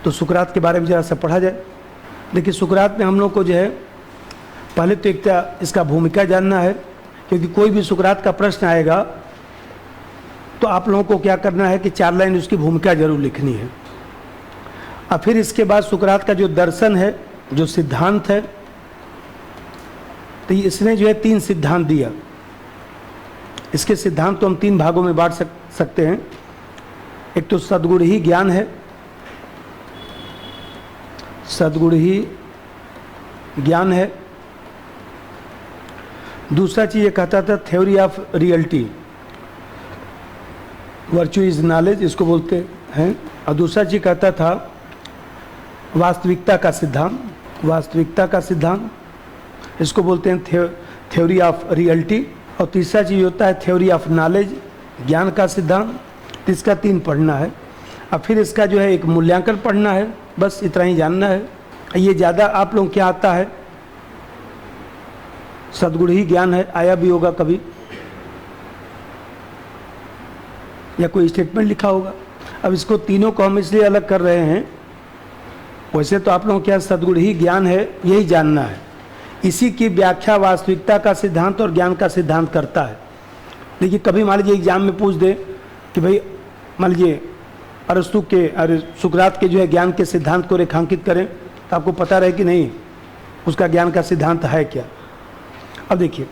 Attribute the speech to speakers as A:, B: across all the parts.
A: तो सुकरात के बारे में ज़रा सा पढ़ा जाए। देखिए, सुकरात में हम लोग को जो है पहले तो एक इसका भूमिका जानना है, क्योंकि कोई भी सुकरात का प्रश्न आएगा तो आप लोगों को क्या करना है कि 4 लाइन उसकी भूमिका जरूर लिखनी है। और फिर इसके बाद सुकरात का जो दर्शन है, जो सिद्धांत है, तो इसने जो है 3 सिद्धांत दिया। इसके सिद्धांत तो हम 3 भागों में बांट सकते हैं। एक तो सद्गुण ही ज्ञान है, सद्गुण ही ज्ञान है। दूसरा चीज ये कहता था theory of reality, virtue is knowledge, इसको बोलते हैं। और दूसरा चीज कहता था वास्तविकता का सिद्धांत, वास्तविकता का सिद्धांत, इसको बोलते हैं थ्योरी ऑफ रियलिटी। और तीसरा चीज होता है थ्योरी ऑफ नॉलेज, ज्ञान का सिद्धांत। इसका 3 पढ़ना है और फिर इसका जो है एक मूल्यांकन पढ़ना है। बस इतना ही जानना है। ये ज़्यादा आप लोग क्या आता है, सद्गुण ही ज्ञान है, आया भी होगा कभी, या कोई स्टेटमेंट लिखा होगा। अब इसको तीनों को हम इसलिए अलग कर रहे हैं, वैसे तो आप लोगों को क्या सद्गुण ही ज्ञान है यही जानना है। इसी की व्याख्या वास्तविकता का सिद्धांत और ज्ञान का सिद्धांत करता है। देखिए, कभी मान लीजिए एग्जाम में पूछ दे कि भाई मान लीजिए अरस्तु के और सुकरात के जो है ज्ञान के सिद्धांत को रेखांकित करें, तो आपको पता रहे कि नहीं उसका ज्ञान का सिद्धांत है क्या। अब देखिए,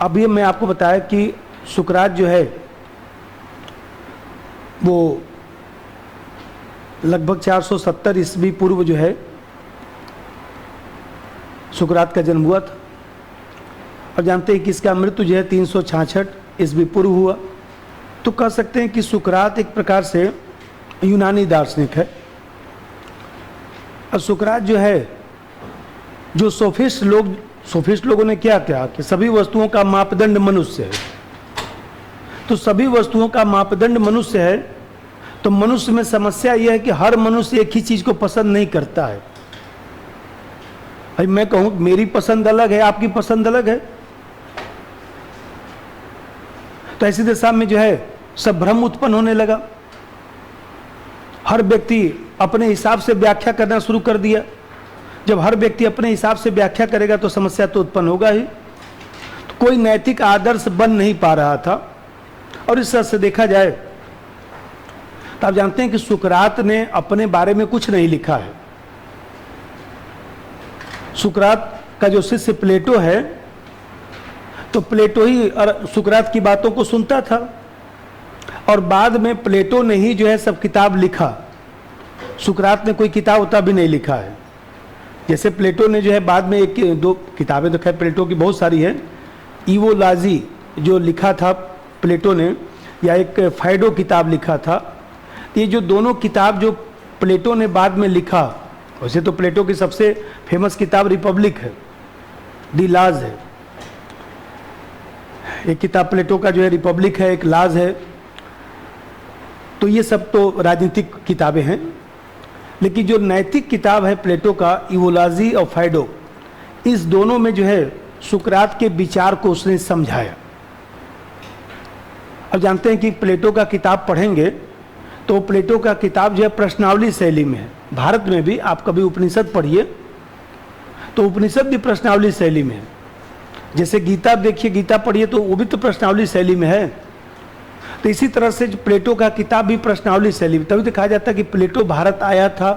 A: अभी मैं आपको बताया कि सुकरात जो है वो लगभग 470 ईस्वी पूर्व जो है सुकरात का जन्म हुआ था। और जानते हैं कि इसका मृत्यु जो है 366 ईस्वी पूर्व हुआ। तो कह सकते हैं कि सुकरात एक प्रकार से यूनानी दार्शनिक है। और सुकरात जो है, जो सोफिस्ट लोगों ने क्या किया कि सभी वस्तुओं का मापदंड मनुष्य है। तो सभी वस्तुओं का मापदंड मनुष्य है, तो मनुष्य में समस्या यह है कि हर मनुष्य एक ही चीज को पसंद नहीं करता है। भाई मैं कहूं मेरी पसंद अलग है, आपकी पसंद अलग है, तो ऐसी दशा में जो है सब भ्रम उत्पन्न होने लगा। हर व्यक्ति अपने हिसाब से व्याख्या करना शुरू कर दिया। जब हर व्यक्ति अपने हिसाब से व्याख्या करेगा तो समस्या तो उत्पन्न होगा ही। तो कोई नैतिक आदर्श बन नहीं पा रहा था। और इस तरह से देखा जाए तो आप जानते हैं कि सुकरात ने अपने बारे में कुछ नहीं लिखा है। सुकरात का जो शिष्य प्लेटो है, तो प्लेटो ही सुकरात की बातों को सुनता था और बाद में प्लेटो ने ही जो है सब किताब लिखा। सुकरात ने कोई किताब उतना भी नहीं लिखा है। जैसे प्लेटो ने जो है बाद में 1-2 किताबें तो खैर प्लेटो की बहुत सारी है, ईवोलॉजी जो लिखा था प्लेटो ने, या एक फाइडो किताब लिखा था। ये जो दोनों किताब जो प्लेटो ने बाद में लिखा, वैसे तो प्लेटो की सबसे फेमस किताब रिपब्लिक है, दी लाज है। एक किताब प्लेटो का जो है रिपब्लिक है, एक लाज है। तो ये सब तो राजनीतिक किताबें हैं, लेकिन जो नैतिक किताब है प्लेटो का, इवोलॉजी और फाइडो, इस दोनों में जो है सुकरात के विचार को उसने समझाया। अब जानते हैं कि प्लेटो का किताब पढ़ेंगे तो प्लेटो का किताब जो है प्रश्नावली शैली में है। भारत में भी आप कभी उपनिषद पढ़िए तो उपनिषद भी प्रश्नावली शैली में है। जैसे गीता देखिए, गीता पढ़िए तो वो भी तो प्रश्नावली शैली में है। तो इसी तरह से प्लेटो का किताब भी प्रश्नावली शैली में। तभी तो कहा जाता है कि प्लेटो भारत आया था।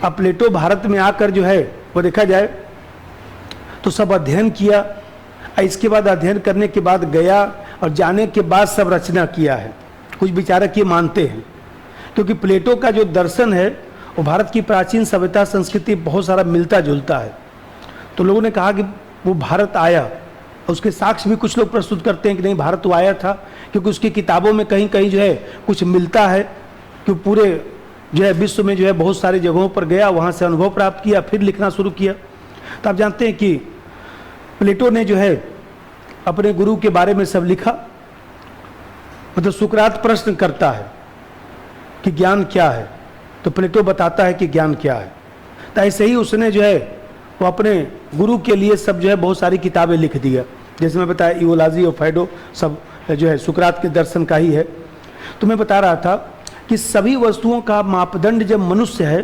A: अब प्लेटो भारत में आकर जो है वो देखा जाए तो सब अध्ययन किया, इसके बाद अध्ययन करने के बाद गया और जाने के बाद सब रचना किया है। कुछ विचारक ये मानते हैं, क्योंकि प्लेटो का जो दर्शन है वो भारत की प्राचीन सभ्यता संस्कृति बहुत सारा मिलता जुलता है। तो लोगों ने कहा कि वो भारत आया, उसके साक्ष्य भी कुछ लोग प्रस्तुत करते हैं कि नहीं भारत तो आया था, क्योंकि उसकी किताबों में कहीं कहीं जो है कुछ मिलता है कि पूरे जो है विश्व में जो है बहुत सारी जगहों पर गया, वहाँ से अनुभव प्राप्त किया, फिर लिखना शुरू किया। तो आप जानते हैं कि प्लेटो ने जो है अपने गुरु के बारे में सब लिखा। मतलब सुकरात प्रश्न करता है कि ज्ञान क्या है, तो प्लेटो बताता है कि ज्ञान क्या है। तो ऐसे ही उसने जो है वो अपने गुरु के लिए सब जो है बहुत सारी किताबें लिख दिया। जैसे मैं बताया इवोलॉजी और फाइडो सब जो है सुकरात के दर्शन का ही है। तो मैं बता रहा था कि सभी वस्तुओं का मापदंड जब मनुष्य है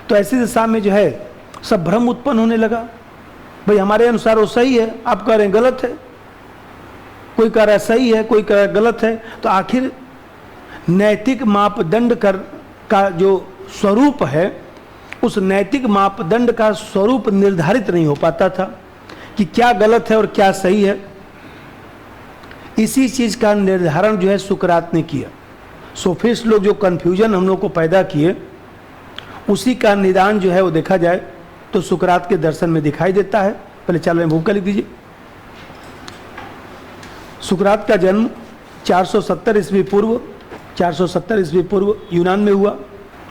A: तो ऐसी दशा में जो है सब भ्रम उत्पन्न होने लगा। भाई हमारे अनुसार वो सही है, आप कह रहे हैं गलत है, कोई कह रहा है सही है, कोई कह रहा है गलत है। तो आखिर नैतिक मापदंड का जो स्वरूप है, उस नैतिक मापदंड का स्वरूप निर्धारित नहीं हो पाता था कि क्या गलत है और क्या सही है। इसी चीज का निर्धारण जो है सुकरात ने किया। सोफिस्ट लोग जो कंफ्यूजन हम लोग को पैदा किए, उसी का निदान जो है वो देखा जाए तो सुकरात के दर्शन में दिखाई देता है। पहले 4 भूमिका लिख दीजिए। सुकरात का जन्म 470 ईस्वी पूर्व 470 ईस्वी पूर्व यूनान में हुआ।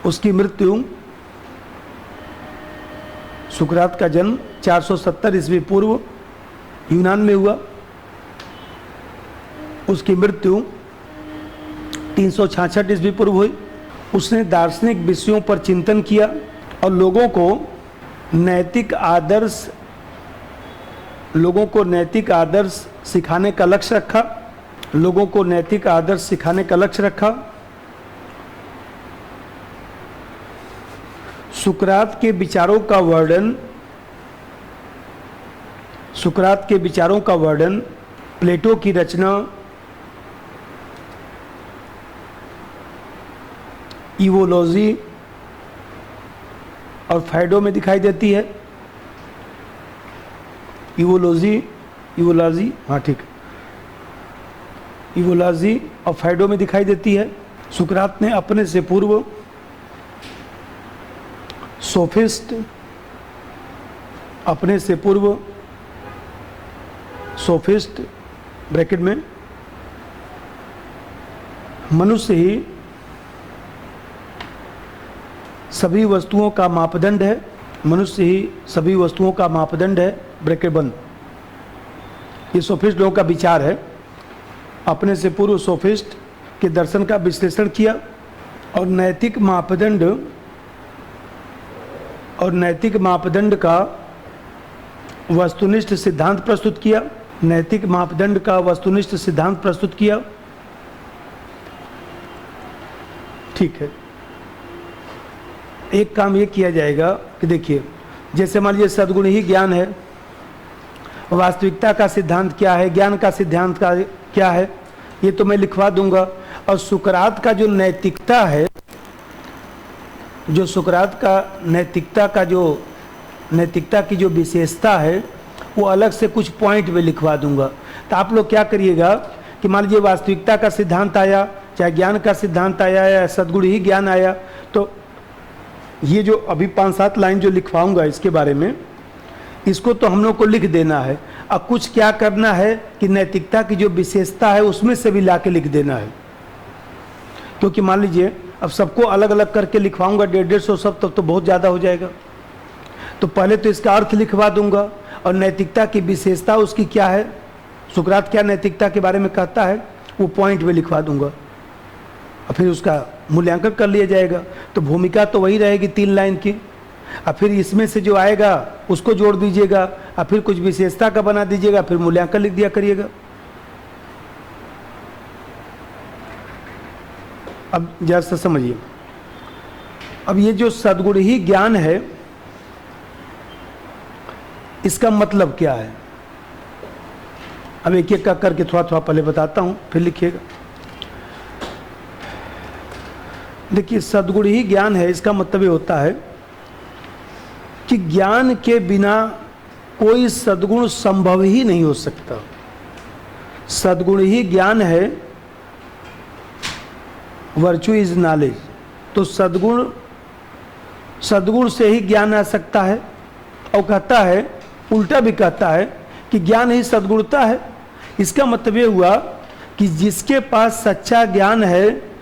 A: उसकी मृत्यु, सुकरात का जन्म 470 ईस्वी पूर्व यूनान में हुआ। उसकी मृत्यु 366 ईस्वी पूर्व हुई। उसने दार्शनिक विषयों पर चिंतन किया और लोगों को नैतिक आदर्श सिखाने का लक्ष्य रखा। लोगों को नैतिक आदर्श सिखाने का लक्ष्य रखा। सुकरात के विचारों का वर्णन प्लेटो की रचना इवोलॉजी और फैडो में दिखाई देती है। इवोलॉजी हाँ ठीक, इवोलॉजी और फैडो में दिखाई देती है। सुकरात ने अपने से पूर्व सोफिस्ट ब्रैकेट में मनुष्य ही सभी वस्तुओं का मापदंड है, मनुष्य ही सभी वस्तुओं का मापदंड है, ब्रैकेट बंद। ये सोफिस्ट लोगों का विचार है। अपने से पूर्व सोफिस्ट के दर्शन का विश्लेषण किया और नैतिक मापदंड का वस्तुनिष्ठ सिद्धांत प्रस्तुत किया। नैतिक मापदंड का वस्तुनिष्ठ सिद्धांत प्रस्तुत किया। ठीक है, एक काम ये किया जाएगा कि देखिए, जैसे मान लीजिए सद्गुण ही ज्ञान है, वास्तविकता का सिद्धांत क्या है, ज्ञान का सिद्धांत का क्या है, ये तो मैं लिखवा दूंगा। और सुकरात का जो नैतिकता है, जो सुकरात का नैतिकता की जो विशेषता है, वो अलग से कुछ पॉइंट में लिखवा दूंगा। तो आप लोग क्या करिएगा कि मान लीजिए वास्तविकता का सिद्धांत आया, चाहे ज्ञान का सिद्धांत आया या सद्गुण ही ज्ञान आया, तो ये जो अभी 5-7 लाइन जो लिखवाऊंगा इसके बारे में, इसको तो हम लोग को लिख देना है। अब कुछ क्या करना है कि नैतिकता की जो विशेषता है उसमें से भी ला के लिख देना है। क्योंकि मान लीजिए अब सबको अलग अलग करके लिखवाऊंगा 150-150 सब, तब तो बहुत ज़्यादा हो जाएगा। तो पहले तो इसका अर्थ लिखवा दूंगा और नैतिकता की विशेषता उसकी क्या है, सुकरात क्या नैतिकता के बारे में कहता है, वो पॉइंट में लिखवा दूंगा और फिर उसका मूल्यांकन कर लिया जाएगा। तो भूमिका तो वही रहेगी 3 लाइन की, और फिर इसमें से जो आएगा उसको जोड़ दीजिएगा और फिर कुछ विशेषता का बना दीजिएगा, फिर मूल्यांकन लिख दिया करिएगा। अब जरा सा समझिए, अब ये जो सद्गुण ही ज्ञान है, इसका मतलब क्या है। अब एक एक करके थोड़ा थोड़ा पहले बताता हूं, फिर लिखिएगा। देखिए, सद्गुण ही ज्ञान है, इसका मतलब ये होता है कि ज्ञान के बिना कोई सद्गुण संभव ही नहीं हो सकता। सद्गुण ही ज्ञान है, वर्चू इज नॉलेज। तो सद्गुण से ही ज्ञान आ सकता है। और कहता है, उल्टा भी कहता है कि ज्ञान ही सद्गुणता है। इसका मतलब ये हुआ कि जिसके पास सच्चा ज्ञान है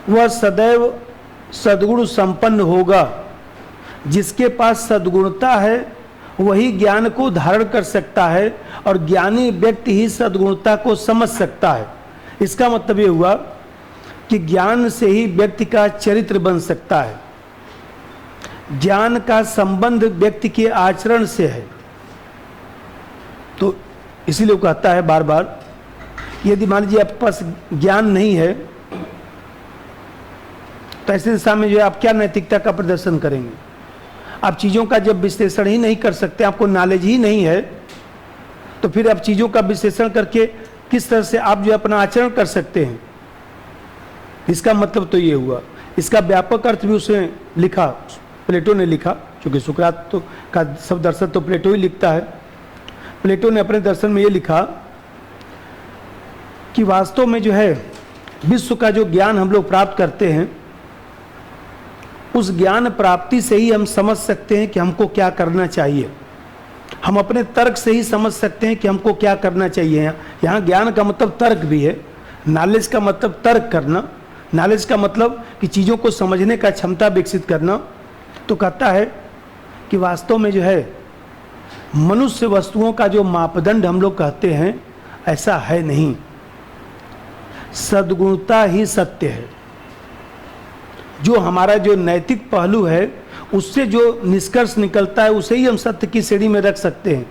A: वह सदैव सद्गुण संपन्न होगा। जिसके पास सद्गुणता है वही ज्ञान को धारण कर सकता है और ज्ञानी व्यक्ति ही सद्गुणता को समझ सकता है। इसका मतलब ये हुआ कि ज्ञान से ही व्यक्ति का चरित्र बन सकता है। ज्ञान का संबंध व्यक्ति के आचरण से है। तो इसीलिए वो कहता है बार बार, यदि मान लीजिए आपके पास ज्ञान नहीं है तो ऐसे दिशा में जो है आप क्या नैतिकता का प्रदर्शन करेंगे? आप चीज़ों का जब विश्लेषण ही नहीं कर सकते, आपको नॉलेज ही नहीं है, तो फिर आप चीज़ों का विश्लेषण करके किस तरह से आप जो अपना आचरण कर सकते हैं? इसका मतलब तो ये हुआ। इसका व्यापक अर्थ भी उसने लिखा, प्लेटो ने लिखा, क्योंकि सुकरात तो का सब दर्शन तो प्लेटो ही लिखता है। प्लेटो ने अपने दर्शन में ये लिखा कि वास्तव में जो है विश्व का जो ज्ञान हम लोग प्राप्त करते हैं, उस ज्ञान प्राप्ति से ही हम समझ सकते हैं कि हमको क्या करना चाहिए। हम अपने तर्क से ही समझ सकते हैं कि हमको क्या करना चाहिए। यहाँ ज्ञान का मतलब तर्क भी है। नॉलेज का मतलब तर्क करना, नॉलेज का मतलब कि चीज़ों को समझने का क्षमता विकसित करना। तो कहता है कि वास्तव में जो है मनुष्य वस्तुओं का जो मापदंड हम लोग कहते हैं, ऐसा है नहीं। सद्गुणता ही सत्य है। जो हमारा जो नैतिक पहलू है, उससे जो निष्कर्ष निकलता है, उसे ही हम सत्य की श्रेणी में रख सकते हैं।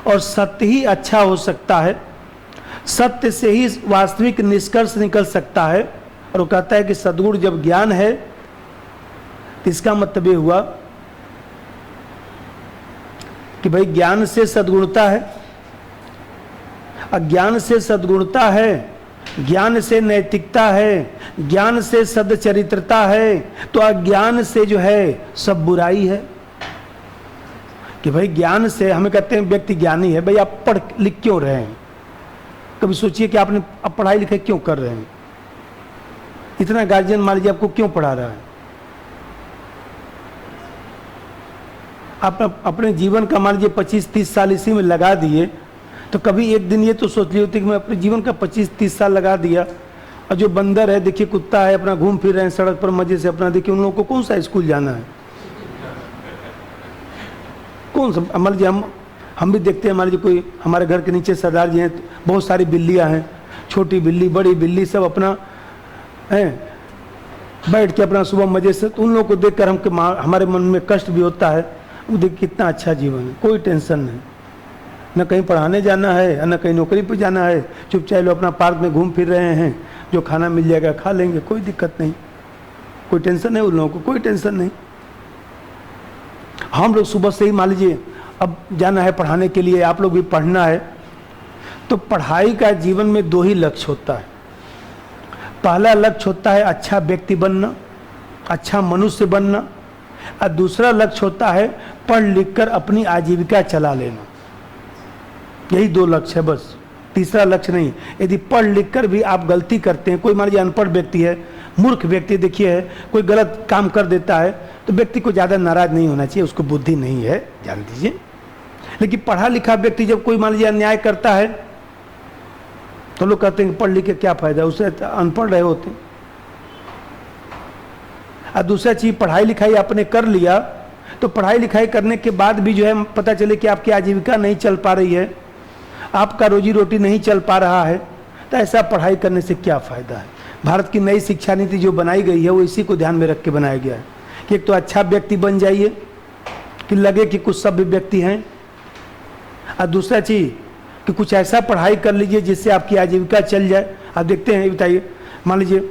A: और सत्य ही अच्छा हो सकता है, सत्य से ही वास्तविक निष्कर्ष निकल सकता है। और वो कहता है कि सद्गुण जब ज्ञान है, तो इसका मतलब ये हुआ कि भाई ज्ञान से सद्गुणता है, अज्ञान से सद्गुणता है, ज्ञान से नैतिकता है, ज्ञान से सदचरित्रता है, तो अज्ञान से जो है सब बुराई है। कि भाई ज्ञान से हमें कहते हैं व्यक्ति ज्ञानी है। भाई आप पढ़ लिख क्यों रहे हैं? कभी सोचिए कि आपने अब पढ़ाई लिखाई क्यों कर रहे हैं? इतना गार्जियन मान लीजिए आपको क्यों पढ़ा रहा है? आप अपने जीवन का मान लीजिए 25-30 साल इसी में लगा दिए, तो कभी एक दिन ये तो सोच ली होती कि मैं अपने जीवन का 25-30 साल लगा दिया, और जो बंदर है, देखिए कुत्ता है, अपना घूम फिर रहे हैं सड़क पर मजे से अपना, देखिए उन लोगों को कौन सा स्कूल जाना है? कौन सा? मान लीजिए हम भी देखते हैं, मान लीजिए कोई हमारे घर के नीचे सरदार जी हैं, बहुत सारी बिल्लियाँ हैं, छोटी बिल्ली बड़ी बिल्ली सब अपना है बैठ के अपना सुबह मजे से। तो उन लोगों को देख कर हमारे मन में कष्ट भी होता है। वो देख कितना अच्छा जीवन है, कोई टेंशन नहीं, न कहीं पढ़ाने जाना है, न कहीं नौकरी पर जाना है, चुपचाप लोग अपना पार्क में घूम फिर रहे हैं, जो खाना मिल जाएगा खा लेंगे, कोई दिक्कत नहीं, कोई टेंशन है उन लोगों को, कोई टेंशन नहीं। हम लोग सुबह से ही मान लीजिए अब जाना है पढ़ाने के लिए, आप लोग भी पढ़ना है, तो पढ़ाई का जीवन में 2 ही लक्ष्य होता है। पहला लक्ष्य होता है अच्छा व्यक्ति बनना, अच्छा मनुष्य बनना, और दूसरा लक्ष्य होता है पढ़ लिख कर अपनी आजीविका चला लेना। यही 2 लक्ष्य है बस, तीसरा लक्ष्य नहीं। यदि पढ़ लिख कर भी आप गलती करते हैं, कोई मान लीजिए अनपढ़ व्यक्ति है, मूर्ख व्यक्ति देखिए है, कोई गलत काम कर देता है, तो व्यक्ति को ज़्यादा नाराज नहीं होना चाहिए, उसको बुद्धि नहीं है, जान दीजिए। लेकिन पढ़ा लिखा व्यक्ति जब कोई मान लीजिए अन्याय करता है, तो लोग कहते हैं कि पढ़ लिख के क्या फायदा, उससे अनपढ़ रहे होते। और दूसरा चीज़, पढ़ाई लिखाई आपने कर लिया, तो पढ़ाई लिखाई करने के बाद भी जो है पता चले कि आपकी आजीविका नहीं चल पा रही है, आपका रोजी रोटी नहीं चल पा रहा है, तो ऐसा पढ़ाई करने से क्या फ़ायदा है? भारत की नई शिक्षा नीति जो बनाई गई है, वो इसी को ध्यान में रख के बनाया गया है कि एक तो अच्छा व्यक्ति बन जाइए कि लगे कि कुछ सभ्य व्यक्ति हैं, और दूसरा चीज़ कि कुछ ऐसा पढ़ाई कर लीजिए जिससे आपकी आजीविका चल जाए। आप देखते हैं, बताइए, मान लीजिए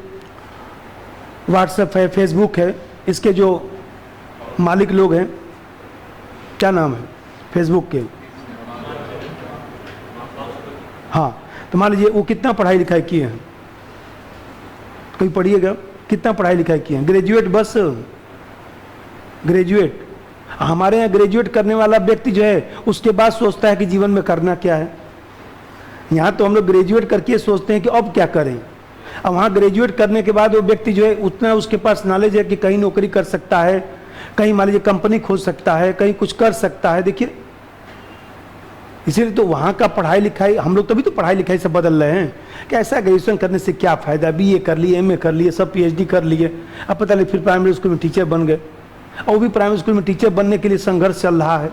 A: व्हाट्सएप है, फेसबुक है, इसके जो मालिक लोग हैं, क्या नाम है फेसबुक के? हाँ, तो मान लीजिए वो कितना पढ़ाई लिखाई किए हैं? कोई पढ़िएगा कितना पढ़ाई लिखाई किए हैं? ग्रेजुएट, बस ग्रेजुएट। हमारे यहाँ ग्रेजुएट करने वाला व्यक्ति जो है उसके बाद सोचता है कि जीवन में करना क्या है। यहाँ तो हम लोग ग्रेजुएट करके सोचते हैं कि अब क्या करें। अब वहाँ ग्रेजुएट करने के बाद वो व्यक्ति जो है उतना उसके पास नॉलेज है कि कहीं नौकरी कर सकता है, कहीं मान लीजिए कंपनी खोल सकता है, कहीं कुछ कर सकता है। देखिए, इसीलिए तो वहाँ का पढ़ाई लिखाई, हम लोग तभी तो पढ़ाई लिखाई से बदल रहे हैं कि ऐसा ग्रेजुएशन करने से क्या फ़ायदा, BA कर लिए, MA कर लिए, सब PhD कर लिए, अब पता नहीं फिर प्राइमरी स्कूल में टीचर बन गए, और वो भी प्राइमरी स्कूल में टीचर बनने के लिए संघर्ष चल रहा है।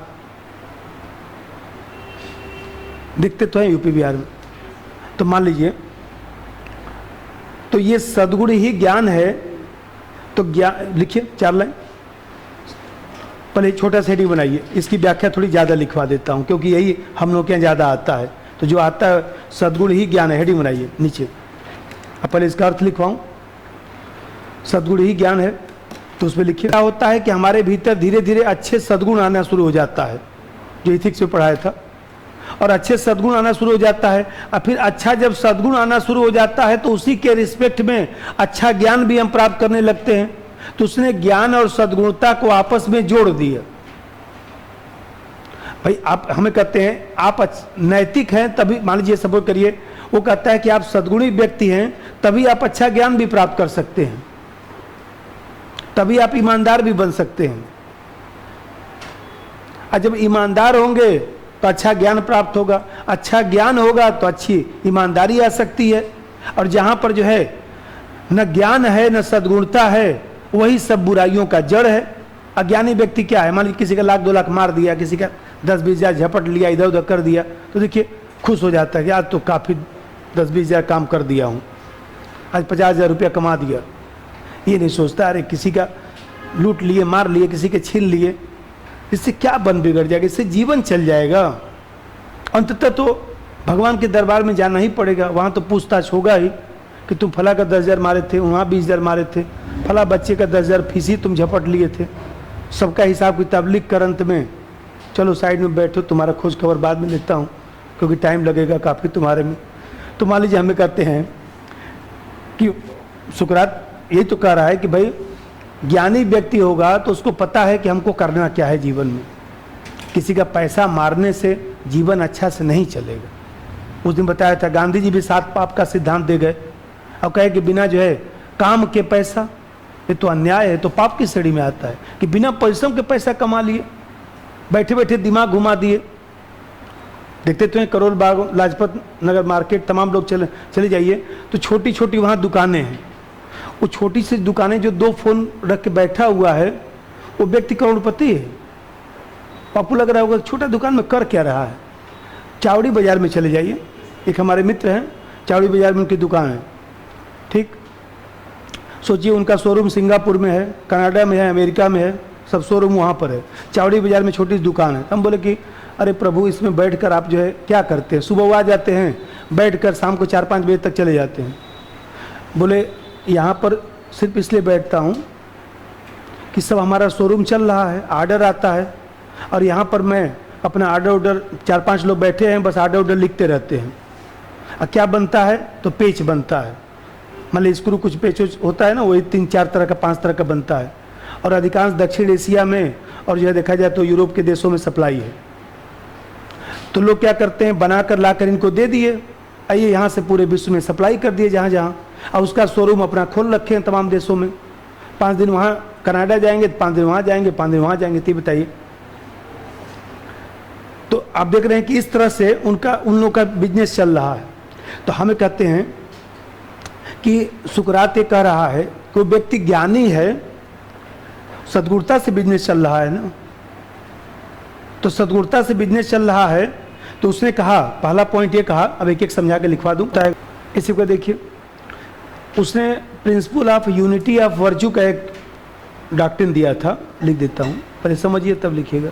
A: दिखते तो हैं यूपी बिहार में। तो मान लीजिए, तो ये सद्गुण ही ज्ञान है। तो ज्ञान लिखिए 4 लाइन, पहले छोटा सा हेडिंग बनाइए, इसकी व्याख्या थोड़ी ज़्यादा लिखवा देता हूँ क्योंकि यही हम लोग के यहाँ ज़्यादा आता है। तो जो आता है सद्गुण ही ज्ञान है, हेडिंग बनाइए नीचे। अब पहले इसका अर्थ लिखवाऊँ। सद्गुण ही ज्ञान है। तो उसमें लिखा क्या होता है कि हमारे भीतर धीरे धीरे अच्छे सद्गुण आना शुरू हो जाता है, जो इथिक्स में पढ़ाया था, और अच्छे सद्गुण आना शुरू हो जाता है। और फिर अच्छा जब सद्गुण आना शुरू हो जाता है तो उसी के रिस्पेक्ट में अच्छा ज्ञान भी हम प्राप्त करने लगते हैं। तो उसने ज्ञान और सद्गुणता को आपस में जोड़ दिया। भाई आप हमें कहते हैं आप नैतिक हैं तभी, मान लीजिए सपोर्ट करिए, वो कहता है कि आप सद्गुणी व्यक्ति हैं तभी आप अच्छा ज्ञान भी प्राप्त कर सकते हैं, तभी आप ईमानदार भी बन सकते हैं। और जब ईमानदार होंगे तो अच्छा ज्ञान प्राप्त होगा, अच्छा ज्ञान होगा तो अच्छी ईमानदारी आ सकती है। और जहाँ पर जो है न ज्ञान है न सद्गुणता है, वही सब बुराइयों का जड़ है। अज्ञानी व्यक्ति क्या है, मान लीजिए किसी का 1 लाख 2 लाख मार दिया, किसी का 10-20 हज़ार झपट लिया, इधर उधर कर दिया, तो देखिए खुश हो जाता है कि आज तो काफ़ी 10-20 हज़ार काम कर दिया हूँ, आज 50,000 रुपया कमा दिया। ये नहीं सोचता अरे किसी का लूट लिए, मार लिए, किसी के छीन लिए, इससे क्या बन बिगड़ जाएगा, इससे जीवन चल जाएगा। अंततः तो भगवान के दरबार में जाना ही पड़ेगा, वहाँ तो पूछताछ होगा ही कि तुम फला का 10,000 मारे थे, वहाँ 20,000 मारे थे, फला बच्चे का 10,000 फीस ही तुम झपट लिए थे। सबका हिसाब किताब लिख कर अंत में चलो साइड में बैठो, तुम्हारा खोज खबर बाद में लेता हूँ क्योंकि टाइम लगेगा काफ़ी तुम्हारे में। तो मान लीजिए हमें कहते हैं कि सुकरात यही तो कह रहा है कि भाई ज्ञानी व्यक्ति होगा तो उसको पता है कि हमको करना क्या है जीवन में। किसी का पैसा मारने से जीवन अच्छा से नहीं चलेगा। उस दिन बताया था गांधी जी भी 7 पाप का सिद्धांत दे गए और कहे कि बिना जो है काम के पैसा, ये तो अन्याय है, तो पाप की श्रेणी में आता है कि बिना परिश्रम के पैसा कमा लिए, बैठे बैठे दिमाग घुमा दिए। देखते तो हैं करोल बाग, लाजपत नगर मार्केट, तमाम लोग चले जाइए तो छोटी छोटी वहाँ दुकानें हैं। वो छोटी सी दुकानें जो 2 फोन रख के बैठा हुआ है वो व्यक्ति करोड़पति है। आपको लग रहा होगा छोटा दुकान में कर क्या रहा है। चावड़ी बाजार में चले जाइए, एक हमारे मित्र हैं, चावड़ी बाजार में उनकी दुकान है, ठीक। सोचिए उनका शोरूम सिंगापुर में है, कनाडा में है, अमेरिका में है, सब शोरूम वहाँ पर है। चावड़ी बाजार में छोटी दुकान है। हम बोले कि अरे प्रभु इसमें बैठकर आप जो है क्या करते हैं। सुबह वो आ जाते हैं, बैठकर शाम को 4-5 बजे तक चले जाते हैं। बोले यहाँ पर सिर्फ इसलिए बैठता हूँ कि सब हमारा शोरूम चल रहा है, आर्डर आता है और यहाँ पर मैं अपना आर्डर 4-5 लोग बैठे हैं, बस आर्डर लिखते रहते हैं। और क्या बनता है तो पेच बनता है, मतलब स्क्रू कुछ पेच होता है ना, वही 3-4 तरह का 5 तरह का बनता है। और अधिकांश दक्षिण एशिया में और जो है देखा जाए तो यूरोप के देशों में सप्लाई है। तो लोग क्या करते हैं, बनाकर लाकर इनको दे दिए, आइए यहाँ से पूरे विश्व में सप्लाई कर दिए जहाँ जहाँ, और उसका शोरूम अपना खोल रखे हैं तमाम देशों में। 5 दिन वहाँ कनाडा जाएंगे, 5 दिन वहाँ जाएंगे, 5 दिन वहाँ जाएंगे, तो बताइए। तो आप देख रहे हैं कि इस तरह से उन लोगों का बिजनेस चल रहा है। तो हमें कहते हैं कि सुकरात ये कह रहा है कि वो व्यक्ति ज्ञानी है, सद्गुणता से बिजनेस चल रहा है ना। तो सद्गुणता से बिजनेस चल रहा है तो उसने कहा, पहला पॉइंट ये कहा, अब एक एक समझा के लिखवा दूँ। इसी को देखिए, उसने principal of unity of virtue का एक डॉक्ट्रिन दिया था, लिख देता हूँ, पहले समझिए तब लिखिएगा।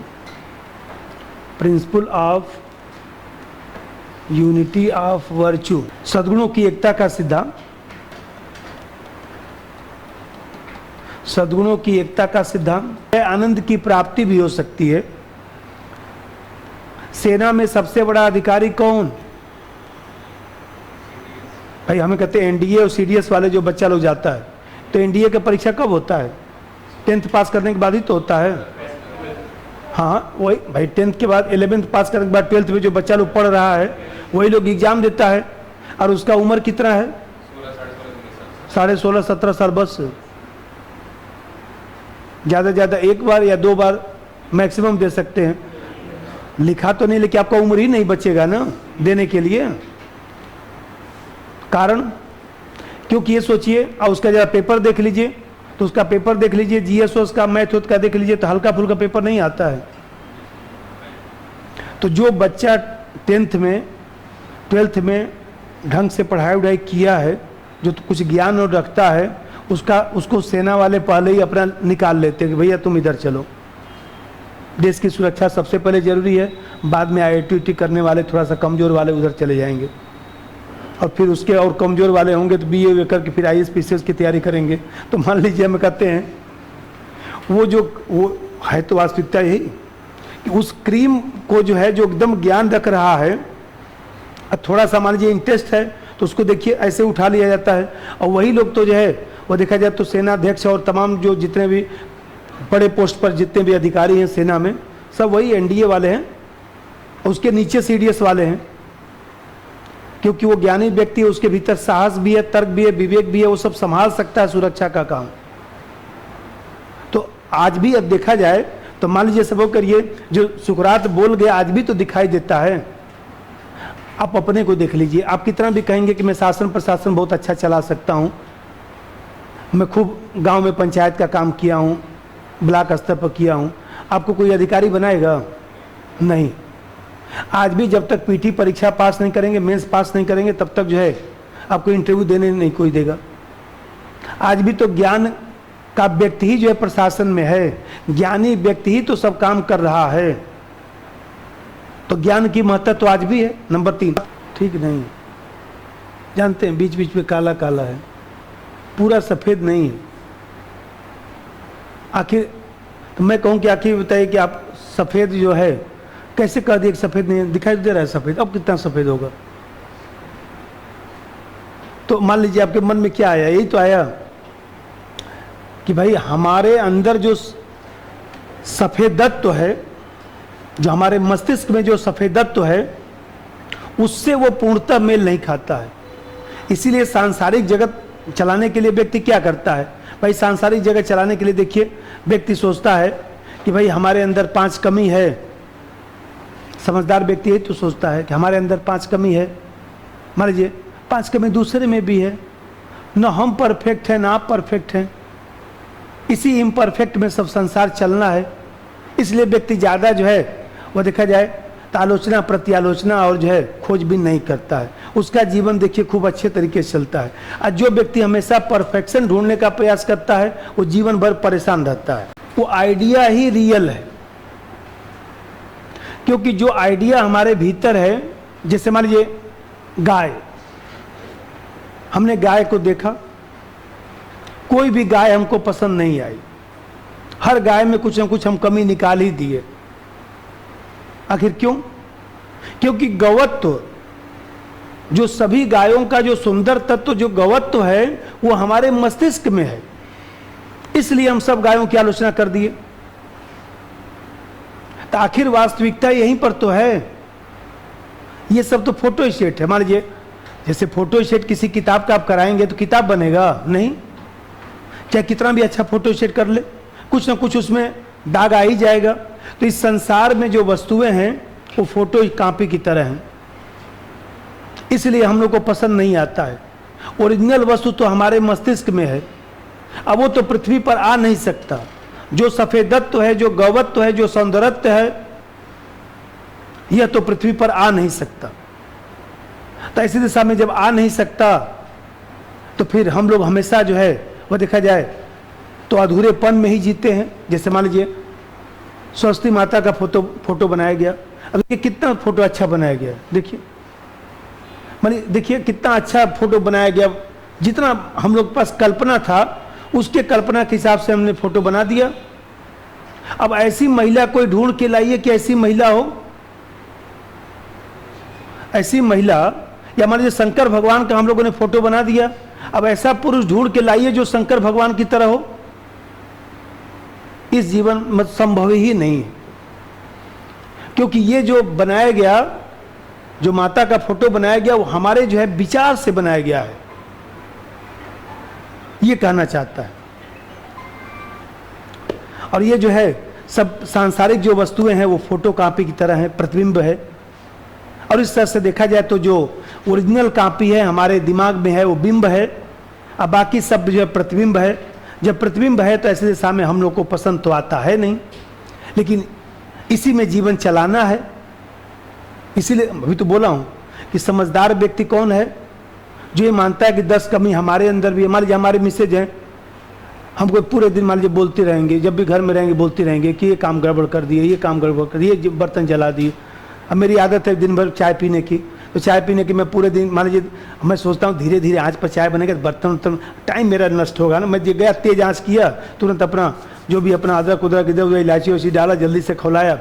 A: Principle of unity of virtue, सद्गुणों की एकता का सिद्धांत। सद्गुणों की एकता का सिद्धांत, आनंद की प्राप्ति भी हो सकती है। सेना में सबसे बड़ा अधिकारी कौन? भाई हमें कहते हैं एनडीए और सीडीएस वाले जो बच्चा लोग जाता है, तो एनडीए का परीक्षा कब होता है? 10th पास करने के बाद ही तो होता है। हाँ वही भाई, 10th के बाद 11th पास करने के बाद 12th में जो बच्चा लोग पढ़ रहा है वही लोग एग्जाम देता है। और उसका उम्र कितना है? 16.5-17 साल बस। ज़्यादा ज़्यादा 1 बार या 2 बार मैक्सिमम दे सकते हैं। लिखा तो नहीं, लेकिन आपका उम्र ही नहीं बचेगा ना देने के लिए। कारण क्योंकि ये सोचिए, और उसका जरा पेपर देख लीजिए, तो उसका पेपर देख लीजिए, जीएस का मैथ का देख लीजिए, तो हल्का फुल्का पेपर नहीं आता है। तो जो बच्चा 10th में 12th में ढंग से पढ़ाई वढ़ाई किया है, जो तो कुछ ज्ञान और रखता है, उसको सेना वाले पहले ही अपना निकाल लेते हैं कि भैया तुम इधर चलो। देश की सुरक्षा सबसे पहले जरूरी है, बाद में IIT करने वाले थोड़ा सा कमजोर वाले उधर चले जाएंगे। और फिर उसके और कमज़ोर वाले होंगे तो बीए करके फिर आईएएस पीसीएस की तैयारी करेंगे। तो मान लीजिए हम कहते हैं वो है तो वास्तविकता यही कि उस क्रीम को जो है जो एकदम ज्ञान रख रहा है, थोड़ा सा मान लीजिए इंटरेस्ट है तो उसको देखिए ऐसे उठा लिया जाता है। और वही लोग तो जो है वो देखा जाए तो सेनाध्यक्ष और तमाम जो जितने भी बड़े पोस्ट पर जितने भी अधिकारी हैं सेना में, सब वही एनडीए वाले हैं, उसके नीचे सीडीएस वाले हैं, क्योंकि वो ज्ञानी व्यक्ति है, उसके भीतर साहस भी है, तर्क भी है, विवेक भी है, वो सब संभाल सकता है सुरक्षा का काम। तो आज भी अब देखा जाए तो मान लीजिए सब करिए जो सुकरात बोल गया आज भी तो दिखाई देता है। आप अपने को देख लीजिए, आप कितना भी कहेंगे कि मैं शासन प्रशासन बहुत अच्छा चला सकता हूँ, मैं खूब गांव में पंचायत का काम किया हूँ, ब्लॉक स्तर पर किया हूँ, आपको कोई अधिकारी बनाएगा? नहीं। आज भी जब तक पीटी परीक्षा पास नहीं करेंगे, मेंस पास नहीं करेंगे, तब तक जो है आपको इंटरव्यू देने नहीं कोई देगा। आज भी तो ज्ञान का व्यक्ति ही जो है प्रशासन में है, ज्ञानी व्यक्ति ही तो सब काम कर रहा है। तो ज्ञान की महत्ता तो आज भी है। नंबर 3, ठीक नहीं, जानते हैं बीच बीच में काला काला है, पूरा सफेद नहीं है। आखिर तो मैं कहूँ कि आखिर बताइए कि आप सफेद जो है कैसे कह दिए सफेद नहीं है? दिखाई दे रहा है सफेद, अब कितना सफेद होगा? तो मान लीजिए आपके मन में क्या आया? यही तो आया कि भाई हमारे अंदर जो सफेदत्व है, जो हमारे मस्तिष्क में जो सफेदत्व है, उससे वो पूर्णतः मेल नहीं खाता है। इसीलिए सांसारिक जगत चलाने के लिए व्यक्ति क्या करता है? भाई सांसारिक जगत चलाने के लिए देखिए व्यक्ति सोचता है कि भाई हमारे अंदर 5 कमी है। समझदार व्यक्ति है तो सोचता है कि हमारे अंदर 5 कमी है। मान लीजिए 5 कमी दूसरे में भी है, न हम परफेक्ट हैं ना आप परफेक्ट हैं, इसी इम्परफेक्ट में सब संसार चलना है। इसलिए व्यक्ति ज़्यादा जो है वो देखा जाए तो आलोचना प्रत्यालोचना और जो है खोजबीन नहीं करता है। उसका जीवन देखिए खूब अच्छे तरीके से चलता है। और जो व्यक्ति हमेशा परफेक्शन ढूंढने का प्रयास करता है वो जीवन भर परेशान रहता है। वो आइडिया ही रियल है, क्योंकि जो आइडिया हमारे भीतर है, जैसे मान लीजिए गाय, हमने गाय को देखा, कोई भी गाय हमको पसंद नहीं आई, हर गाय में कुछ ना कुछ हम कमी निकाल ही दिए। आखिर क्यों? क्योंकि गौवत्व, जो सभी गायों का जो सुंदर तत्व जो गौवत्व है वो हमारे मस्तिष्क में है, इसलिए हम सब गायों की आलोचना कर दिए। तो आखिर वास्तविकता यहीं पर तो है। ये सब तो फोटो स्टेट है। मान लीजिए जैसे फोटो स्टेट किसी किताब का आप कराएंगे तो किताब बनेगा नहीं, चाहे कितना भी अच्छा फोटो स्टेट कर ले, कुछ ना कुछ उसमें दाग आ ही जाएगा। तो इस संसार में जो वस्तुएं हैं वो फोटो कॉपी की तरह हैं, इसलिए हम लोग को पसंद नहीं आता है। ओरिजिनल वस्तु तो हमारे मस्तिष्क में है। अब वो तो पृथ्वी पर आ नहीं सकता। जो सफेदत्व है, जो गौवत्व है, जो सौंदर्यत्व है, यह तो पृथ्वी पर आ नहीं सकता। तो ऐसी दिशा में जब आ नहीं सकता तो फिर हम लोग हमेशा जो है वह देखा जाए तो अधूरेपन में ही जीते हैं। जैसे मान लीजिए सरस्वती माता का फोटो बनाया गया, अब ये कितना फोटो अच्छा बनाया गया, देखिए मानिए देखिए कितना अच्छा फोटो बनाया गया। जितना हम लोग के पास कल्पना था उसके कल्पना के हिसाब से हमने फोटो बना दिया। अब ऐसी महिला कोई ढूंढ के लाइए कि ऐसी महिला हो, ऐसी महिला, या मान लीजिए शंकर भगवान का हम लोगों ने फोटो बना दिया, अब ऐसा पुरुष ढूंढ के लाइए जो शंकर भगवान की तरह हो। इस जीवन में संभव ही नहीं है, क्योंकि ये जो बनाया गया, जो माता का फोटो बनाया गया, वो हमारे जो है विचार से बनाया गया है, ये कहना चाहता है। और ये जो है सब सांसारिक जो वस्तुएं हैं वो फोटो कॉपी की तरह है, प्रतिबिंब है। और इस तरह से देखा जाए तो जो ओरिजिनल कॉपी है हमारे दिमाग में है वो बिंब है, और बाकी सब जो है प्रतिबिंब है। जब प्रतिबिंब है तो ऐसे दिशा में हम लोग को पसंद तो आता है नहीं, लेकिन इसी में जीवन चलाना है। इसीलिए अभी तो बोला हूँ कि समझदार व्यक्ति कौन है? जो ये मानता है कि 10 कमी हमारे अंदर भी है। मान लीजिए हमारे मिसेज हैं, हमको पूरे दिन मान लीजिए बोलते रहेंगे, जब भी घर में रहेंगे बोलते रहेंगे कि ये काम गड़बड़ कर दिए, ये काम गड़बड़ कर दिए, ये बर्तन जला दिए। अब मेरी आदत है दिन भर चाय पीने की, तो चाय पीने की मैं पूरे दिन, मान लीजिए मैं सोचता हूँ धीरे धीरे आँच पर चाय बनेगा, बर्तन वर्तन टाइम मेरा नष्ट होगा ना। मैं गया तेज आँच किया, तुरंत अपना जो भी अपना अदरक उदरक इधर उधर इलायची वैसी डाला, जल्दी से खौलाया,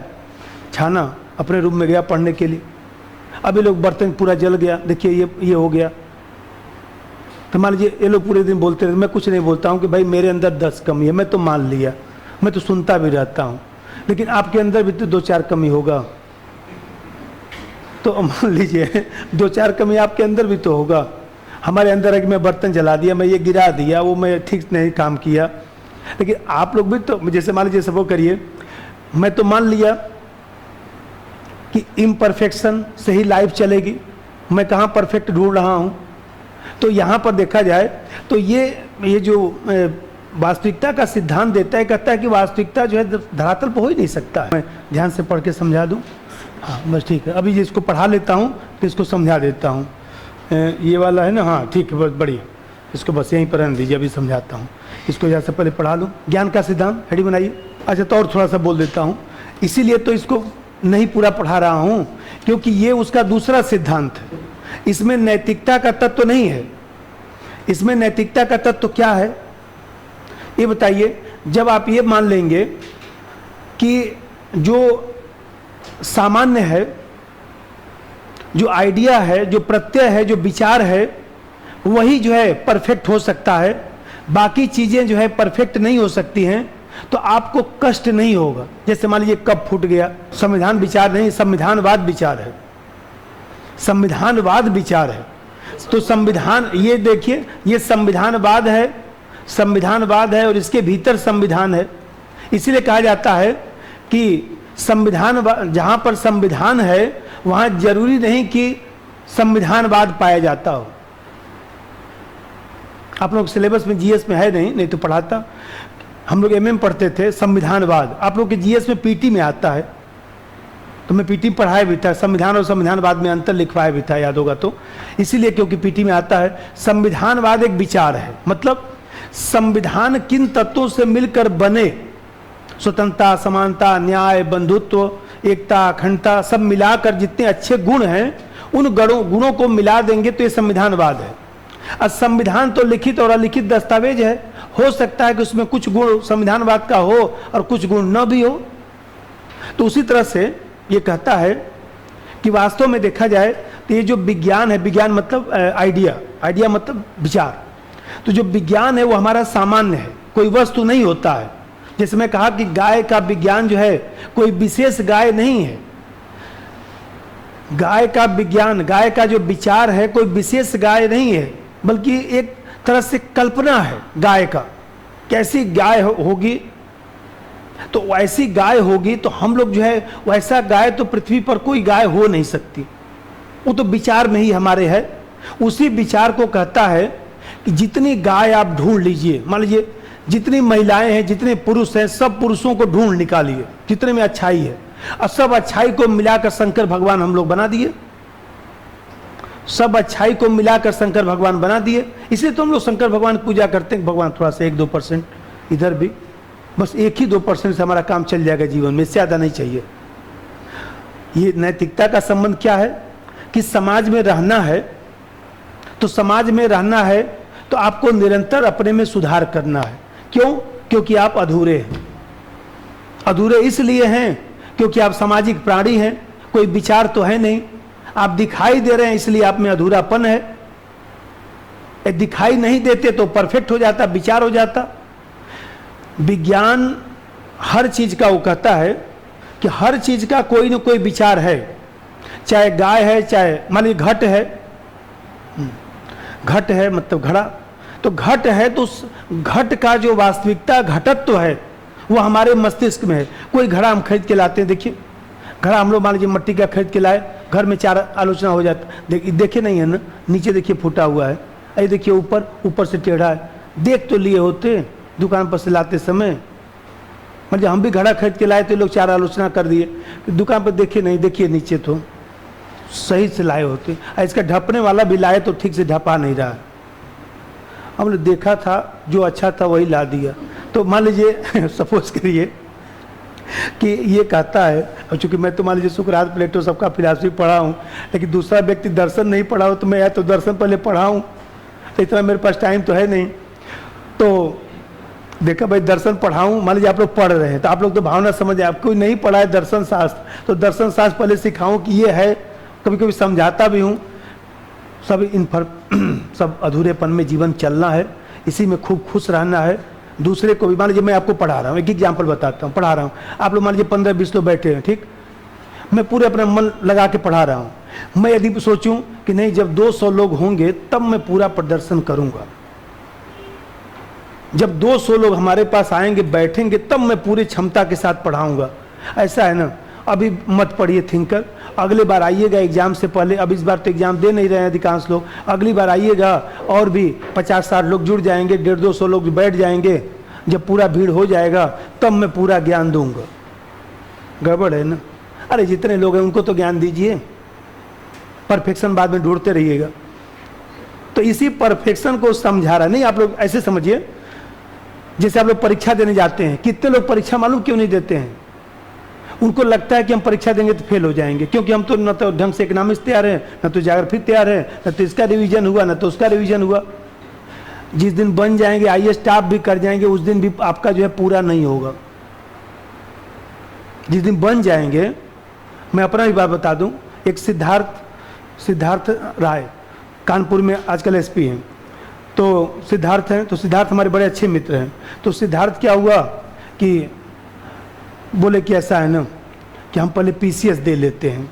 A: छाना, अपने रूम में गया पढ़ने के लिए। अभी लोग बर्तन पूरा जल गया, देखिए ये हो गया। तो मान लीजिए ये लोग पूरे दिन बोलते रहते, मैं कुछ नहीं बोलता हूँ कि भाई मेरे अंदर 10 कमी है, मैं तो मान लिया, मैं तो सुनता भी रहता हूँ, लेकिन आपके अंदर भी तो 2-4 कमी होगा। तो मान लीजिए 2-4 कमी आपके अंदर भी तो होगा। हमारे अंदर है कि मैं बर्तन जला दिया, मैं ये गिरा दिया, वो मैं ठीक नहीं काम किया, लेकिन आप लोग भी तो, जैसे मान लीजिए सपोज करिए मैं तो मान लिया कि इम्परफेक्शन से ही लाइफ चलेगी, मैं कहाँ परफेक्ट ढूंढ रहा हूँ। तो यहाँ पर देखा जाए तो ये जो वास्तविकता का सिद्धांत देता है, कहता है कि वास्तविकता जो है धरातल पर हो ही नहीं सकता है। मैं ध्यान से पढ़ के समझा दूँ, हाँ बस ठीक है। अभी इसको पढ़ा लेता हूँ तो इसको समझा देता हूँ। ये वाला है ना, हाँ ठीक है, बहुत बढ़िया, इसको बस यहीं पर रहने दीजिए, अभी समझाता हूँ। इसको यहाँ से पहले पढ़ा लूँ, ज्ञान का सिद्धांत हेडी बनाइए। अच्छा, तो और थोड़ा सा बोल देता हूँ, इसीलिए तो इसको नहीं पूरा पढ़ा रहा हूँ, क्योंकि ये उसका दूसरा सिद्धांत है। इसमें नैतिकता का तत्व नहीं है। इसमें नैतिकता का तत्व क्या है ये बताइए। जब आप ये मान लेंगे कि जो सामान्य है, जो आइडिया है, जो प्रत्यय है, जो विचार है, वही जो है परफेक्ट हो सकता है, बाकी चीजें जो है परफेक्ट नहीं हो सकती हैं, तो आपको कष्ट नहीं होगा। जैसे मान लीजिए कब फूट गया, संविधान विचार नहीं, संविधानवाद विचार है, संविधानवाद विचार है। तो संविधान, ये देखिए, ये संविधानवाद है, संविधानवाद है और इसके भीतर संविधान है। इसीलिए कहा जाता है कि संविधान, जहां पर संविधान है वहां जरूरी नहीं कि संविधानवाद पाया जाता हो। आप लोग सिलेबस में जीएस में है नहीं तो पढ़ाता। हम लोग एमए में पढ़ते थे संविधानवाद, आप लोग के जीएस में पीटी में आता है, तो मैं पीटी पढ़ाया भी था, संविधान और संविधानवाद में अंतर लिखवाया भी था, याद होगा तो। इसीलिए क्योंकि पीटी में आता है। संविधानवाद एक विचार है, मतलब संविधान किन तत्वों से मिलकर बने, स्वतंत्रता, समानता, न्याय, बंधुत्व, एकता, अखंडता, सब मिलाकर जितने अच्छे गुण हैं, उन गुणों को मिला देंगे तो ये संविधानवाद है। अब संविधान तो लिखित और अलिखित दस्तावेज है, हो सकता है कि उसमें कुछ गुण संविधानवाद का हो और कुछ गुण न भी हो। तो उसी तरह से ये कहता है कि वास्तव में देखा जाए तो ये जो विज्ञान है, विज्ञान मतलब आइडिया मतलब विचार, तो जो विज्ञान है वो हमारा सामान्य है, कोई वस्तु नहीं होता है। जैसे मैं कहा कि गाय का विज्ञान जो है कोई विशेष गाय नहीं है, गाय का विज्ञान, गाय का जो विचार है कोई विशेष गाय नहीं है, बल्कि एक तरह से कल्पना है गाय का, कैसी गाय होगी, तो वैसी गाय होगी। तो हम लोग जो है वैसा गाय तो पृथ्वी पर कोई गाय हो नहीं सकती, वो तो विचार में ही हमारे है। उसी विचार को कहता है कि जितनी गाय आप ढूंढ लीजिए, मान लीजिए जितनी महिलाएं हैं, जितने पुरुष हैं, सब पुरुषों को ढूंढ निकालिए जितने में अच्छाई है, और सब अच्छाई को मिलाकर शंकर भगवान हम लोग बना दिए, सब अच्छाई को मिलाकर शंकर भगवान बना दिए। इसलिए तो हम लोग शंकर भगवान की पूजा करते हैं। भगवान थोड़ा सा 1-2% इधर भी, बस 1-2% से हमारा काम चल जाएगा जीवन में, इससे ज़्यादा नहीं चाहिए। ये नैतिकता का संबंध क्या है कि समाज में रहना है, तो समाज में रहना है तो आपको निरंतर अपने में सुधार करना है। क्यों? क्योंकि आप अधूरे हैं। अधूरे इसलिए हैं क्योंकि आप सामाजिक प्राणी हैं, कोई विचार तो है नहीं, आप दिखाई दे रहे हैं, इसलिए आप में अधूरापन है। दिखाई नहीं देते तो परफेक्ट हो जाता, विचार हो जाता। विज्ञान हर चीज का वो कहता है कि हर चीज का कोई ना कोई विचार है, चाहे गाय है, चाहे मान लीजिए घट है, घट है मतलब घड़ा, तो घट है तो उस घट का जो वास्तविकता घटत्व है वो हमारे मस्तिष्क में है। कोई घड़ा हम खरीद के लाते हैं, देखिए घड़ा हम लोग मान लीजिए मट्टी का खरीद के लाए, घर में 4 आलोचना हो जाता, देखे नहीं है ना, नीचे देखिए फूटा हुआ है, अरे देखिए ऊपर से टेढ़ा है, देख तो लिए होते दुकान पर से लाते समय। मतलब हम भी घड़ा खरीद के लाए तो लोग 4 आलोचना कर दिए, दुकान पर देखे नहीं, देखिए नीचे तो सही से लाए होते, इसका ढपने वाला भी लाए तो ठीक से ढपा नहीं रहा है। हमने देखा था जो अच्छा था वही ला दिया। तो मान लीजिए सपोज करिए कि ये कहता है, और चूंकि मैं तो मान लीजिए सुकरात प्लेटो सबका फिलॉसफी पढ़ा हूँ, लेकिन दूसरा व्यक्ति दर्शन नहीं पढ़ा हो तो मैं या तो दर्शन पहले पढ़ा हूँ, तो इतना मेरे पास टाइम तो है नहीं। तो देखा भाई दर्शन पढ़ाऊँ, मान लीजिए आप लोग पढ़ रहे हैं तो आप लोग तो भावना समझ, आप कोई नहीं पढ़ा है दर्शन शास्त्र तो दर्शन शास्त्र पहले सिखाऊँ कि ये है, कभी कभी समझाता भी हूँ। सब अधूरेपन में जीवन चलना है, इसी में खूब खुश रहना है। दूसरे को भी, मान लीजिए मैं आपको पढ़ा रहा हूँ, एक एग्जाम्पल बताता हूँ, पढ़ा रहा हूँ, आप लोग मान लीजिए 15-20 लोग बैठे हैं, ठीक, मैं पूरे अपना मन लगा के पढ़ा रहा हूँ। मैं यदि सोचूं कि नहीं जब 200 लोग होंगे तब मैं पूरा प्रदर्शन करूंगा, जब 200 लोग हमारे पास आएंगे बैठेंगे तब मैं पूरी क्षमता के साथ पढ़ाऊंगा, ऐसा है ना। अभी मत पढ़िए थिंकर, अगले बार आइएगा एग्जाम से पहले, अब इस बार तो एग्जाम दे नहीं रहे हैं अधिकांश लोग, अगली बार आइएगा और भी 50-60 लोग जुड़ जाएंगे, 150-200 लोग बैठ जाएंगे, जब पूरा भीड़ हो जाएगा तब मैं पूरा ज्ञान दूंगा। गड़बड़ है ना। अरे जितने लोग हैं उनको तो ज्ञान दीजिए, परफेक्शन बाद में ढूंढते रहिएगा। तो इसी परफेक्शन को समझा रहा, नहीं आप लोग ऐसे समझिए जैसे आप लोग परीक्षा देने जाते हैं, कितने लोग परीक्षा मालूम क्यों नहीं देते हैं? उनको लगता है कि हम परीक्षा देंगे तो फेल हो जाएंगे, क्योंकि हम तो न तो ढंग से इकोनॉमिक्स तैयार है, न तो ज्योग्राफी तैयार है, न तो इसका रिवीजन हुआ, न तो उसका रिवीजन हुआ। जिस दिन बन जाएंगे आईएएस टॉप भी कर जाएंगे, उस दिन भी आपका जो है पूरा नहीं होगा। जिस दिन बन जाएंगे, मैं अपना ही बात बता दूं, एक सिद्धार्थ राय कानपुर में आजकल एसपी हैं, तो सिद्धार्थ हैं, तो सिद्धार्थ हमारे बड़े अच्छे मित्र हैं। तो सिद्धार्थ क्या हुआ कि बोले कि ऐसा है ना कि हम पहले पीसीएस दे लेते हैं,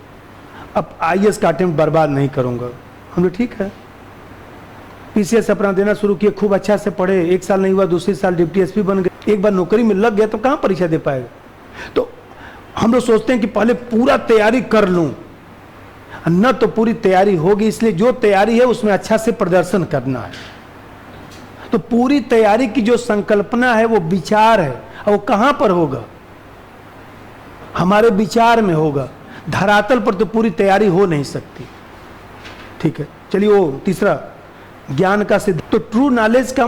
A: अब आईएएस का अटेम्प्ट बर्बाद नहीं करूंगा। हमने ठीक है, पीसीएस अपना देना शुरू किए, खूब अच्छा से पढ़े, 1 साल नहीं हुआ दूसरे साल डिप्टी एसपी बन गए, एक बार नौकरी में लग गया तो कहाँ परीक्षा दे पाएगा। तो हम लोग सोचते हैं कि पहले पूरा तैयारी कर लूं, न तो पूरी तैयारी होगी, इसलिए जो तैयारी है उसमें अच्छा से प्रदर्शन करना है। तो पूरी तैयारी की जो संकल्पना है वो विचार है, और वो कहां पर होगा? हमारे विचार में होगा, धरातल पर तो पूरी तैयारी हो नहीं सकती। ठीक है, चलिए वो तीसरा ज्ञान का सिद्ध, तो ट्रू नॉलेज का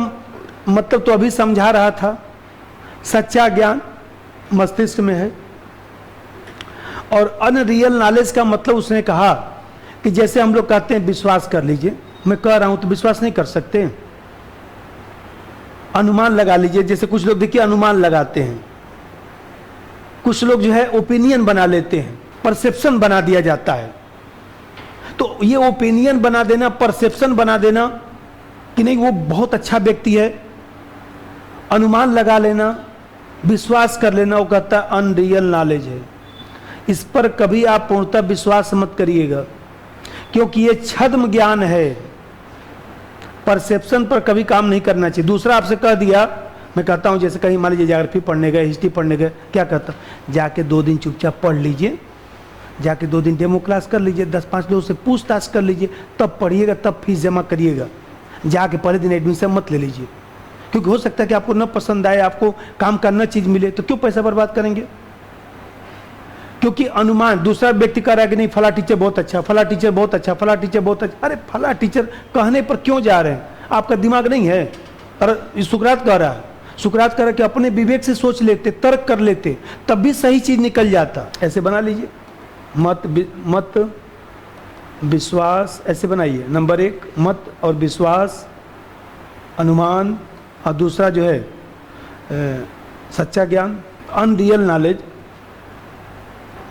A: मतलब तो अभी समझा रहा था, सच्चा ज्ञान मस्तिष्क में है। और अनरियल नॉलेज का मतलब उसने कहा कि जैसे हम लोग कहते हैं विश्वास कर लीजिए, मैं कह रहा हूं तो विश्वास नहीं कर सकते, अनुमान लगा लीजिए। जैसे कुछ लोग देखिए अनुमान लगाते हैं, कुछ लोग जो है ओपिनियन बना लेते हैं, परसेप्शन बना दिया जाता है। तो ये ओपिनियन बना देना, परसेप्शन बना देना कि नहीं वो बहुत अच्छा व्यक्ति है, अनुमान लगा लेना, विश्वास कर लेना, वो कहता है अनरियल नॉलेज है। इस पर कभी आप पूर्णतः विश्वास मत करिएगा, क्योंकि ये छद्म ज्ञान है, परसेप्शन पर कभी काम नहीं करना चाहिए। दूसरा आपसे कह दिया, मैं कहता हूं जैसे कहीं मान लीजिए ज्योग्राफी पढ़ने गए, हिस्ट्री पढ़ने गए, क्या कहता जाके 2 दिन चुपचाप पढ़ लीजिए, जाके 2 दिन डेमो क्लास कर लीजिए, 10-5 लोगों से पूछताछ कर लीजिए, तब पढ़िएगा, तब फीस जमा करिएगा। जाके पहले दिन एडमिशन मत ले लीजिए, क्योंकि हो सकता है कि आपको न पसंद आए, आपको काम का न चीज मिले, तो क्यों पैसा बर्बाद करेंगे? क्योंकि अनुमान, दूसरा व्यक्ति कह रहा है कि नहीं फला टीचर बहुत अच्छा, फला टीचर बहुत अच्छा, फला टीचर बहुत अच्छा। अरे फला टीचर कहने पर क्यों जा रहे हैं? आपका दिमाग नहीं है। और सुकरात कह रहा है, सुकरात कह रहा है कि अपने विवेक से सोच लेते, तर्क कर लेते, तब भी सही चीज निकल जाता। ऐसे बना लीजिए, मत विश्वास, ऐसे बनाइए। नंबर 1 मत और विश्वास, अनुमान, और दूसरा जो है सच्चा ज्ञान, अनरियल नॉलेज।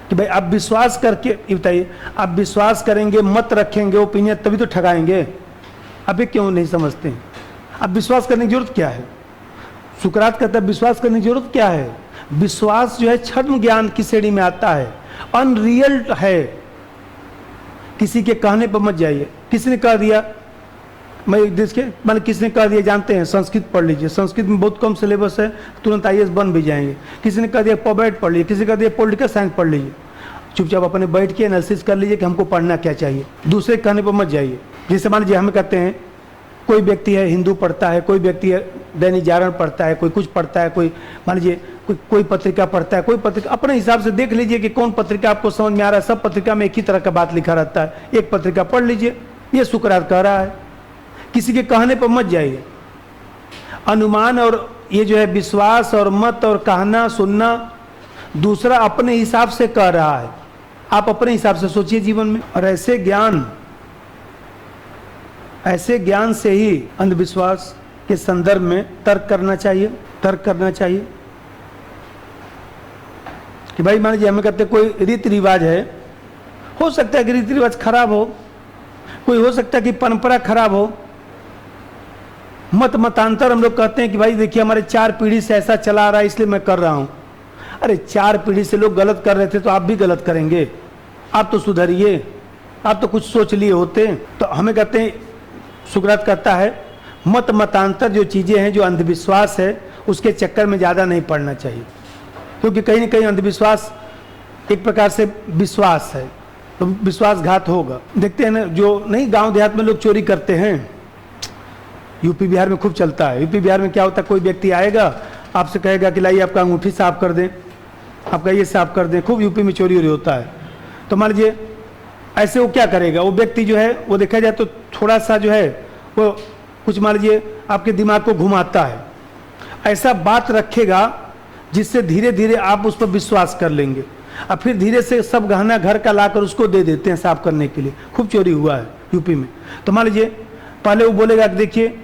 A: कि भाई आप विश्वास करके बताइए, आप विश्वास करेंगे, मत रखेंगे, ओपिनियन, तभी तो ठगाएंगे। अभी क्यों नहीं समझते हैं? अब विश्वास करने की जरूरत क्या है? सुकरात कहता है विश्वास करने की जरूरत क्या है? विश्वास जो है छद्म ज्ञान की श्रेणी में आता है, अनरियल है। किसी के कहने पर मत जाइए। किसी ने कह दिया, मैं एक देश के मैंने किसी ने कह दिया, जानते हैं संस्कृत पढ़ लीजिए, संस्कृत में बहुत कम सिलेबस है, तुरंत आईएएस बन भी जाएंगे। किसी ने कह दिया पॉबेट पढ़ लीजिए, किसी ने कह दिया पॉलिटिकल साइंस पढ़ लीजिए। चुपचाप अपने बैठ के एनालिसिस कर लीजिए कि हमको पढ़ना क्या चाहिए, दूसरे के कहने पर मत जाइए। जैसे मान लीजिए हम कहते हैं, कोई व्यक्ति है हिंदू पढ़ता है, कोई व्यक्ति है दैनिक जागरण पढ़ता है, कोई कुछ पढ़ता है, कोई मान लीजिए कोई पत्रिका पढ़ता है, कोई पत्रिका, अपने हिसाब से देख लीजिए कि कौन पत्रिका आपको समझ में आ रहा है। सब पत्रिका में एक ही तरह का बात लिखा रहता है, एक पत्रिका पढ़ लीजिए। ये सुकरात कह रहा है, किसी के कहने पर मत जाइए। अनुमान और ये जो है विश्वास और मत और कहना सुनना, दूसरा अपने हिसाब से कह रहा है। आप अपने हिसाब से सोचिए जीवन में। और ऐसे ज्ञान से ही अंधविश्वास के संदर्भ में तर्क करना चाहिए कि भाई मान लीजिए हमें कहते कोई रीति रिवाज है, हो सकता है कि रीति रिवाज खराब हो, कोई हो सकता है कि परंपरा खराब हो, मतांतर हम लोग कहते हैं कि भाई देखिए हमारे 4 पीढ़ी से ऐसा चला आ रहा है इसलिए मैं कर रहा हूं। अरे 4 पीढ़ी से लोग गलत कर रहे थे तो आप भी गलत करेंगे, आप तो सुधरिए, आप तो कुछ सोच लिए होते। तो हमें कहते हैं, सुकरात कहता है मतांतर जो चीजें हैं, जो अंधविश्वास है, उसके चक्कर में ज्यादा नहीं पड़ना चाहिए, क्योंकि कहीं ना कहीं अंधविश्वास एक प्रकार से विश्वास है, तो विश्वासघात होगा। देखते हैं ना, जो नहीं गांव देहात में लोग चोरी करते हैं, यूपी बिहार में खूब चलता है। यूपी बिहार में क्या होता है, कोई व्यक्ति आएगा आपसे कहेगा कि लाइए आपका अंगूठी साफ कर दें, आपका ये साफ कर दें। खूब यूपी में चोरी होता है। तो मान लीजिए ऐसे वो क्या करेगा, वो व्यक्ति जो है वो देखा जाए तो थोड़ा सा जो है वो कुछ मान लीजिए आपके दिमाग को घुमाता है, ऐसा बात रखेगा जिससे धीरे धीरे आप उस पर विश्वास कर लेंगे, और फिर धीरे से सब गहना घर का लाकर उसको दे देते हैं साफ करने के लिए। खूब चोरी हुआ है यूपी में। तो मान लीजिए पहले वो बोलेगा कि देखिए,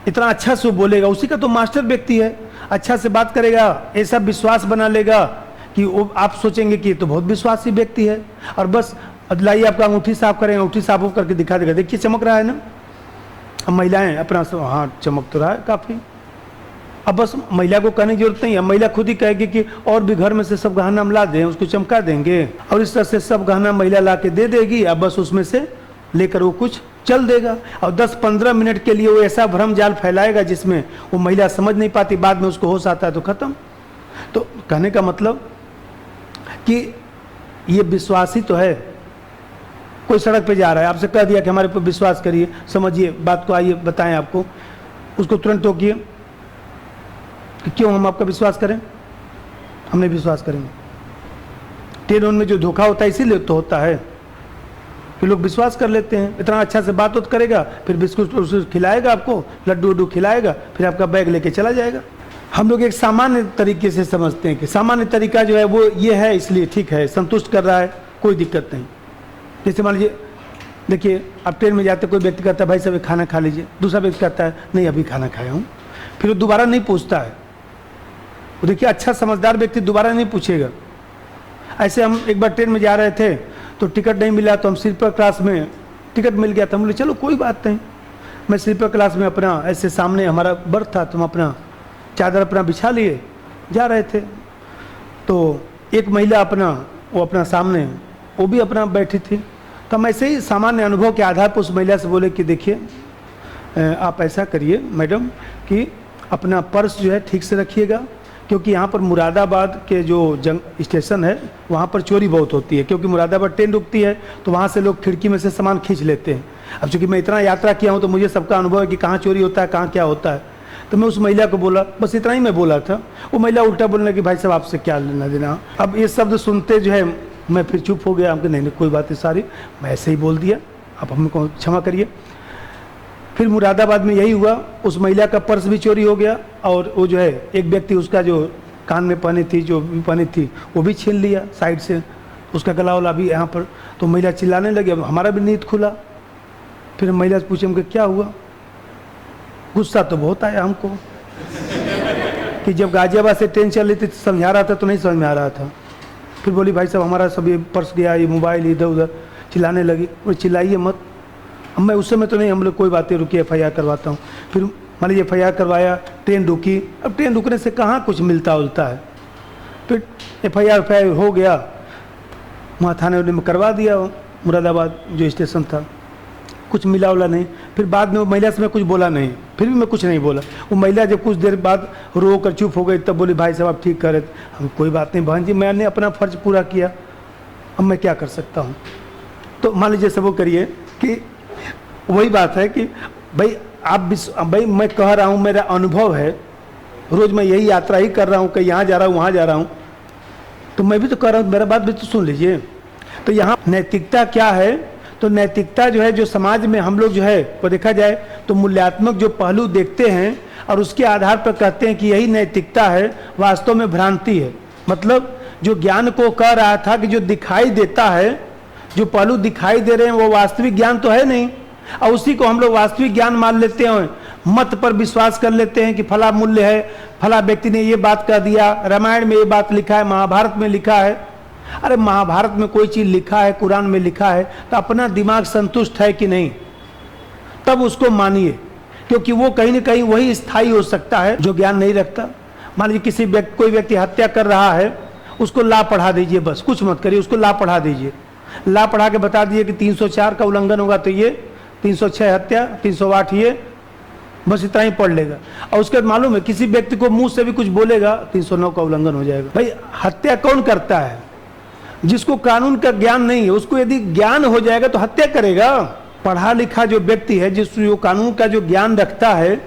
A: इतना अच्छा से वो बोलेगा, उसी का तो मास्टर व्यक्ति है, अच्छा से बात करेगा, ऐसा विश्वास बना लेगा कि वो आप सोचेंगे कि ये तो बहुत विश्वासी व्यक्ति है, और बस लाइए आपका अंगूठी साफ करेंगे, अंगूठी साफ करके दिखा देगा, देखिए चमक रहा है ना। अब महिलाएं अपना हाँ चमक तो रहा है काफ़ी। अब बस महिला को कहने की जरूरत नहीं है, महिला खुद ही कहेगी कि और भी घर में से सब गहना हम ला दें, उसको चमका देंगे, और इस तरह से सब गहना महिला ला के दे देगी। अब बस उसमें से लेकर वो कुछ चल देगा, और 10-15 मिनट के लिए वो ऐसा भ्रम जाल फैलाएगा जिसमें वो महिला समझ नहीं पाती, बाद में उसको होश आता है तो खत्म। तो कहने का मतलब कि ये विश्वास ही तो है। कोई सड़क पे जा रहा है, आपसे कह दिया कि हमारे पर विश्वास करिए, समझिए बात को, आइए बताएं आपको, उसको तुरंत टोकिए कि क्यों हम आपका विश्वास करें, हम नहीं विश्वास करेंगे। ट्रेन में जो धोखा होता है इसीलिए तो होता है कि लोग विश्वास कर लेते हैं। इतना अच्छा से बात करेगा, फिर बिस्कुट खिलाएगा आपको, लड्डू वड्डू खिलाएगा, फिर आपका बैग लेके चला जाएगा। हम लोग एक सामान्य तरीके से समझते हैं कि सामान्य तरीका जो है वो ये है, इसलिए ठीक है, संतुष्ट कर रहा है, कोई दिक्कत नहीं। जैसे मान लीजिए, देखिए आप ट्रेन में जाते, कोई व्यक्ति कहता है भाई साहब खाना खा लीजिए, दूसरा व्यक्ति कहता है नहीं अभी खाना खाया हूँ, फिर वो दोबारा नहीं पूछता है। वो देखिए अच्छा समझदार व्यक्ति दोबारा नहीं पूछेगा। ऐसे हम एक बार ट्रेन में जा रहे थे तो टिकट नहीं मिला, तो हम स्लीपर क्लास में, टिकट मिल गया था, हम बोले चलो कोई बात नहीं। मैं स्लीपर क्लास में अपना ऐसे सामने हमारा बर्थ था, तो हम अपना चादर अपना बिछा लिए जा रहे थे। तो एक महिला वो अपना सामने वो भी अपना बैठी थी। तो हम ऐसे ही सामान्य अनुभव के आधार पर उस महिला से बोले कि देखिए आप ऐसा करिए मैडम कि अपना पर्स जो है ठीक से रखिएगा, क्योंकि यहाँ पर मुरादाबाद के जो स्टेशन है वहाँ पर चोरी बहुत होती है, क्योंकि मुरादाबाद ट्रेन रुकती है तो वहाँ से लोग खिड़की में से सामान खींच लेते हैं। अब चूँकि मैं इतना यात्रा किया हूँ तो मुझे सबका अनुभव है कि कहाँ चोरी होता है, कहाँ क्या होता है। तो मैं उस महिला को बोला, बस इतना ही मैं बोला था। वो महिला उल्टा बोलने लगी भाई साहब आपसे क्या लेना देना। अब ये शब्द सुनते जो है मैं फिर चुप हो गया, हमको नहीं कोई बात है सारी, मैं ऐसे ही बोल दिया, आप हमको क्षमा करिए। फिर मुरादाबाद में यही हुआ, उस महिला का पर्स भी चोरी हो गया, और वो जो है एक व्यक्ति उसका जो कान में पहनी थी, जो पहनी थी वो भी छीन लिया साइड से, उसका गला वाला भी यहाँ पर। तो महिला चिल्लाने लगी, अब हमारा भी नींद खुला। फिर महिला से पूछे हमको क्या हुआ। गुस्सा तो बहुत आया हमको कि जब गाजियाबाद से ट्रेन चल रही थी समझा रहा था तो नहीं समझ में आ रहा था। फिर बोली भाई साहब हमारा सब ये पर्स गया, ये मोबाइल इधर उधर, चिल्लाने लगी। और चिल्लाइए मत, अब मैं उस समय तो नहीं, हम लोग कोई बातें रुकी, FIR करवाता हूँ। फिर मान लीजिए FIR करवाया, ट्रेन रुकी। अब ट्रेन रुकने से कहाँ कुछ मिलता उलता है। फिर FIR हो गया, वहाँ थाने में करवा दिया, मुरादाबाद जो स्टेशन था, कुछ मिला उला नहीं। फिर बाद में वो महिला से मैं कुछ बोला नहीं, फिर भी मैं कुछ नहीं बोला। वो महिला जब कुछ देर बाद रो कर चुप हो गई तब बोली भाई साहब आप ठीक कर रहे थे। हम कोई बात नहीं बहन जी, मैंने अपना फर्ज पूरा किया, अब मैं क्या कर सकता हूँ। तो मान लीजिए सब वो करिए कि वही बात है कि भाई भाई मैं कह रहा हूँ, मेरा अनुभव है, रोज़ मैं यही यात्रा ही कर रहा हूँ, कहीं यहाँ जा रहा हूँ वहाँ जा रहा हूँ, तो मैं भी तो कर रहा हूँ, मेरा बात भी तो सुन लीजिए। तो यहाँ नैतिकता क्या है, तो नैतिकता जो है, जो समाज में हम लोग जो है वो देखा जाए तो मूल्यात्मक जो पहलू देखते हैं और उसके आधार पर कहते हैं कि यही नैतिकता है, वास्तव में भ्रांति है। मतलब जो ज्ञान को कह रहा था कि जो दिखाई देता है, जो पहलू दिखाई दे रहे हैं वो वास्तविक ज्ञान तो है नहीं, और उसी को हम लोग वास्तविक ज्ञान मान लेते हैं, मत पर विश्वास कर लेते हैं कि फला मूल्य है, फला व्यक्ति ने ये बात कह दिया, रामायण में ये बात लिखा है, महाभारत में लिखा है। अरे महाभारत में कोई चीज लिखा है, कुरान में लिखा है, तो अपना दिमाग संतुष्ट है कि नहीं, तब उसको मानिए, क्योंकि वो कहीं ना कहीं वही स्थायी हो सकता है जो ज्ञान नहीं रखता। मान लीजिए कोई व्यक्ति हत्या कर रहा है, उसको ला पढ़ा दीजिए, बस कुछ मत करिए, उसको ला पढ़ा दीजिए, ला पढ़ा के बता दीजिए कि 304 का उल्लंघन होगा तो ये, 306 हत्या, 308 ये, बस इतना ही पढ़ लेगा। और उसके बाद मालूम है किसी व्यक्ति को मुंह से भी कुछ बोलेगा 309 का उल्लंघन हो जाएगा। भाई हत्या कौन करता है? जिसको कानून का ज्ञान नहीं है, उसको यदि ज्ञान हो जाएगा तो हत्या करेगा। पढ़ा लिखा जो व्यक्ति है, जो कानून का जो ज्ञान रखता है,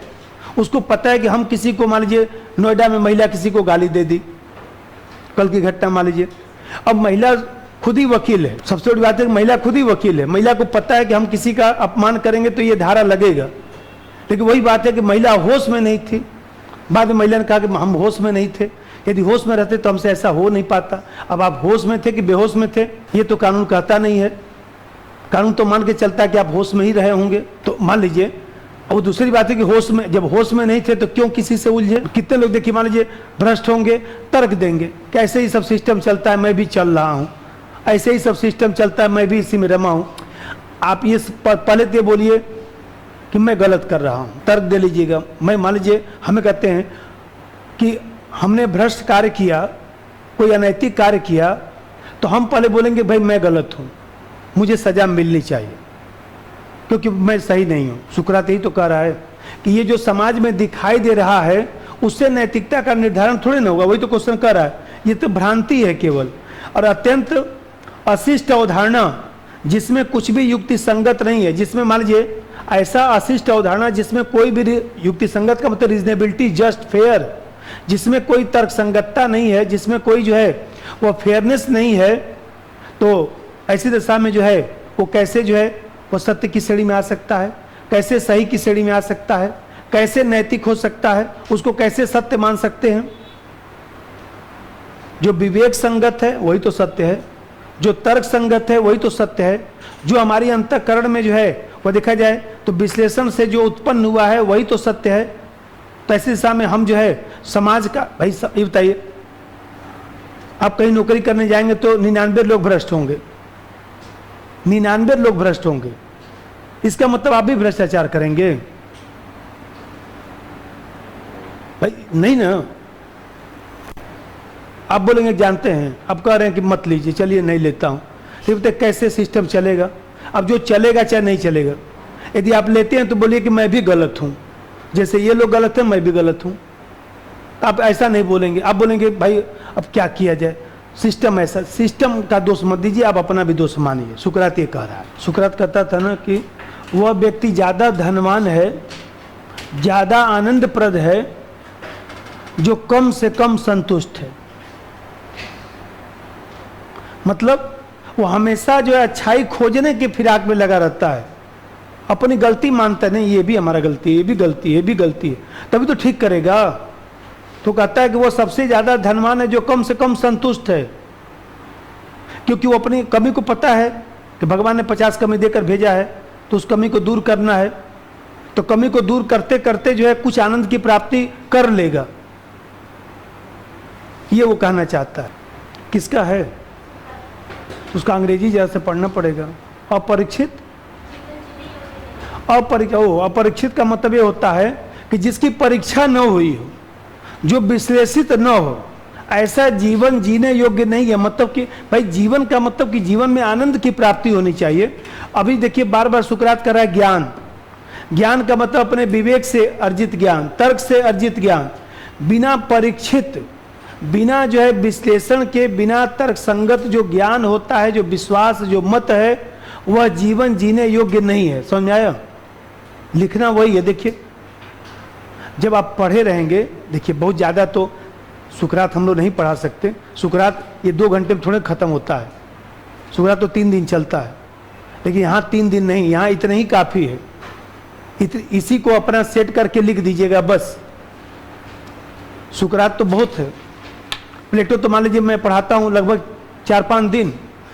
A: उसको पता है कि हम किसी को, मान लीजिए नोएडा में महिला किसी को गाली दे दी, कल की घटना मान लीजिए, अब महिला खुद ही वकील है, सबसे बड़ी बात है कि महिला खुद ही वकील है, महिला को पता है कि हम किसी का अपमान करेंगे तो ये धारा लगेगा, लेकिन वही बात है कि महिला होश में नहीं थी। बाद में महिला ने कहा कि हम होश में नहीं थे, यदि होश में रहते तो हमसे ऐसा हो नहीं पाता। अब आप होश में थे कि बेहोश में थे, ये तो कानून कहता नहीं है, कानून तो मान के चलता है कि आप होश में ही रहे होंगे। तो मान लीजिए, और दूसरी बात है कि होश में, जब होश में नहीं थे तो क्यों किसी से उलझे। कितने लोग देखिए, मान लीजिए भ्रष्ट होंगे, तर्क देंगे कि ऐसे ही सब सिस्टम चलता है, मैं भी चल रहा हूँ, ऐसे ही सब सिस्टम चलता है, मैं भी इसी में रमा हूँ। आप ये पहले तो बोलिए कि मैं गलत कर रहा हूँ, तर्क दे लीजिएगा। मैं मान लीजिए हमें कहते हैं कि हमने भ्रष्ट कार्य किया, कोई अनैतिक कार्य किया, तो हम पहले बोलेंगे भाई मैं गलत हूँ, मुझे सजा मिलनी चाहिए क्योंकि मैं सही नहीं हूँ। सुकरात यही तो कह रहा है कि ये जो समाज में दिखाई दे रहा है उससे नैतिकता का निर्धारण थोड़ी ना होगा, वही तो क्वेश्चन कर रहा है। ये तो भ्रांति है केवल, और अत्यंत अशिष्ट अवधारणा जिसमें कुछ भी युक्ति संगत नहीं है, जिसमें मान लीजिए ऐसा अशिष्ट अवधारणा जिसमें कोई भी युक्ति संगत का मतलब रीजनेबिलिटी, जस्ट, फेयर, जिसमें कोई तर्क संगतता नहीं है, जिसमें कोई जो है वो फेयरनेस नहीं है, तो ऐसी दशा में जो है वो कैसे जो है वो सत्य की श्रेणी में आ सकता है, कैसे सही की श्रेणी में आ सकता है, कैसे नैतिक हो सकता है, उसको कैसे सत्य मान सकते हैं। जो विवेक संगत है वही तो सत्य है, जो तर्क संगत है वही तो सत्य है, जो हमारी अंतःकरण में जो है वो देखा जाए तो विश्लेषण से जो उत्पन्न हुआ है वही तो सत्य है। तो ऐसी दिशा में हम जो है समाज का, भाई ये बताइए, आप कहीं नौकरी करने जाएंगे तो 99 लोग भ्रष्ट होंगे, 99 लोग भ्रष्ट होंगे, इसका मतलब आप भी भ्रष्टाचार करेंगे? भाई नहीं ना। आप बोलेंगे जानते हैं, आप कह रहे हैं कि मत लीजिए, चलिए नहीं लेता हूं, लेकिन कैसे सिस्टम चलेगा? अब जो चलेगा चाहे नहीं चलेगा, यदि आप लेते हैं तो बोलिए कि मैं भी गलत हूं, जैसे ये लोग गलत हैं मैं भी गलत हूं। आप ऐसा नहीं बोलेंगे, आप बोलेंगे भाई अब क्या किया जाए, सिस्टम ऐसा, सिस्टम का दोष मत दीजिए, आप अपना भी दोष मानिए। सुकरात ये कह रहा है, सुकरात कहता था ना कि वह व्यक्ति ज्यादा धनवान है, ज्यादा आनंदप्रद है जो कम से कम संतुष्ट है। मतलब वो हमेशा जो है अच्छाई खोजने के फिराक में लगा रहता है, अपनी गलती मानता नहीं, ये भी हमारा गलती है, ये भी गलती है, ये भी गलती है, तभी तो ठीक करेगा। तो कहता है कि वो सबसे ज्यादा धनवान है जो कम से कम संतुष्ट है, क्योंकि वो अपनी कमी को पता है कि भगवान ने 50 कमी देकर भेजा है, तो उस कमी को दूर करना है, तो कमी को दूर करते करते जो है कुछ आनंद की प्राप्ति कर लेगा, ये वो कहना चाहता है। किसका है? उसका अंग्रेजी जरा से पढ़ना पड़ेगा। अपरीक्षित, अपरीक्षित का मतलब ये होता है कि जिसकी परीक्षा न हुई हो, जो विश्लेषित न हो, ऐसा जीवन जीने योग्य नहीं है। मतलब कि भाई जीवन का मतलब कि जीवन में आनंद की प्राप्ति होनी चाहिए। अभी देखिए बार बार सुकरात कर रहा है ज्ञान, ज्ञान का मतलब अपने विवेक से अर्जित ज्ञान, तर्क से अर्जित ज्ञान, बिना परीक्षित, बिना जो है विश्लेषण के, बिना तर्क संगत जो ज्ञान होता है, जो विश्वास, जो मत है, वह जीवन जीने योग्य नहीं है। समझ आया? लिखना वही है। देखिए जब आप पढ़े रहेंगे, देखिए बहुत ज़्यादा तो सुकरात हम लोग नहीं पढ़ा सकते, सुकरात ये 2 घंटे में थोड़े खत्म होता है, सुकरात तो 3 दिन चलता है, लेकिन यहाँ 3 दिन नहीं, यहाँ इतना ही काफ़ी है। इसी को अपना सेट करके लिख दीजिएगा बस। सुकरात तो बहुत है, प्लेटो तो मान लीजिए मैं पढ़ाता हूँ लगभग 4-5 दिन,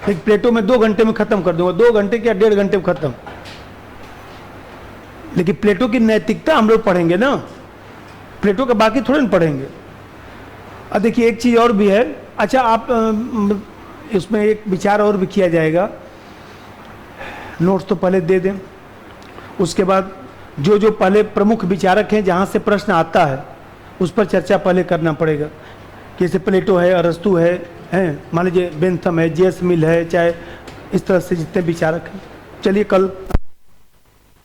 A: लेकिन प्लेटो में 2 घंटे में खत्म कर दूंगा, 2 घंटे क्या 1.5 घंटे में खत्म। लेकिन प्लेटो की नैतिकता हम लोग पढ़ेंगे ना, प्लेटो का बाकी थोड़े ना पढ़ेंगे। और देखिए एक चीज़ और भी है, अच्छा आप इसमें एक विचार और भी किया जाएगा, नोट्स तो पहले दे दें, उसके बाद जो जो पहले प्रमुख विचारक हैं जहाँ से प्रश्न आता है उस पर चर्चा पहले करना पड़ेगा। जैसे प्लेटो है, अरस्तु है, मान लीजिए बेंथम है, जेएस मिल है, चाहे इस तरह से जितने विचारक हैं। चलिए कल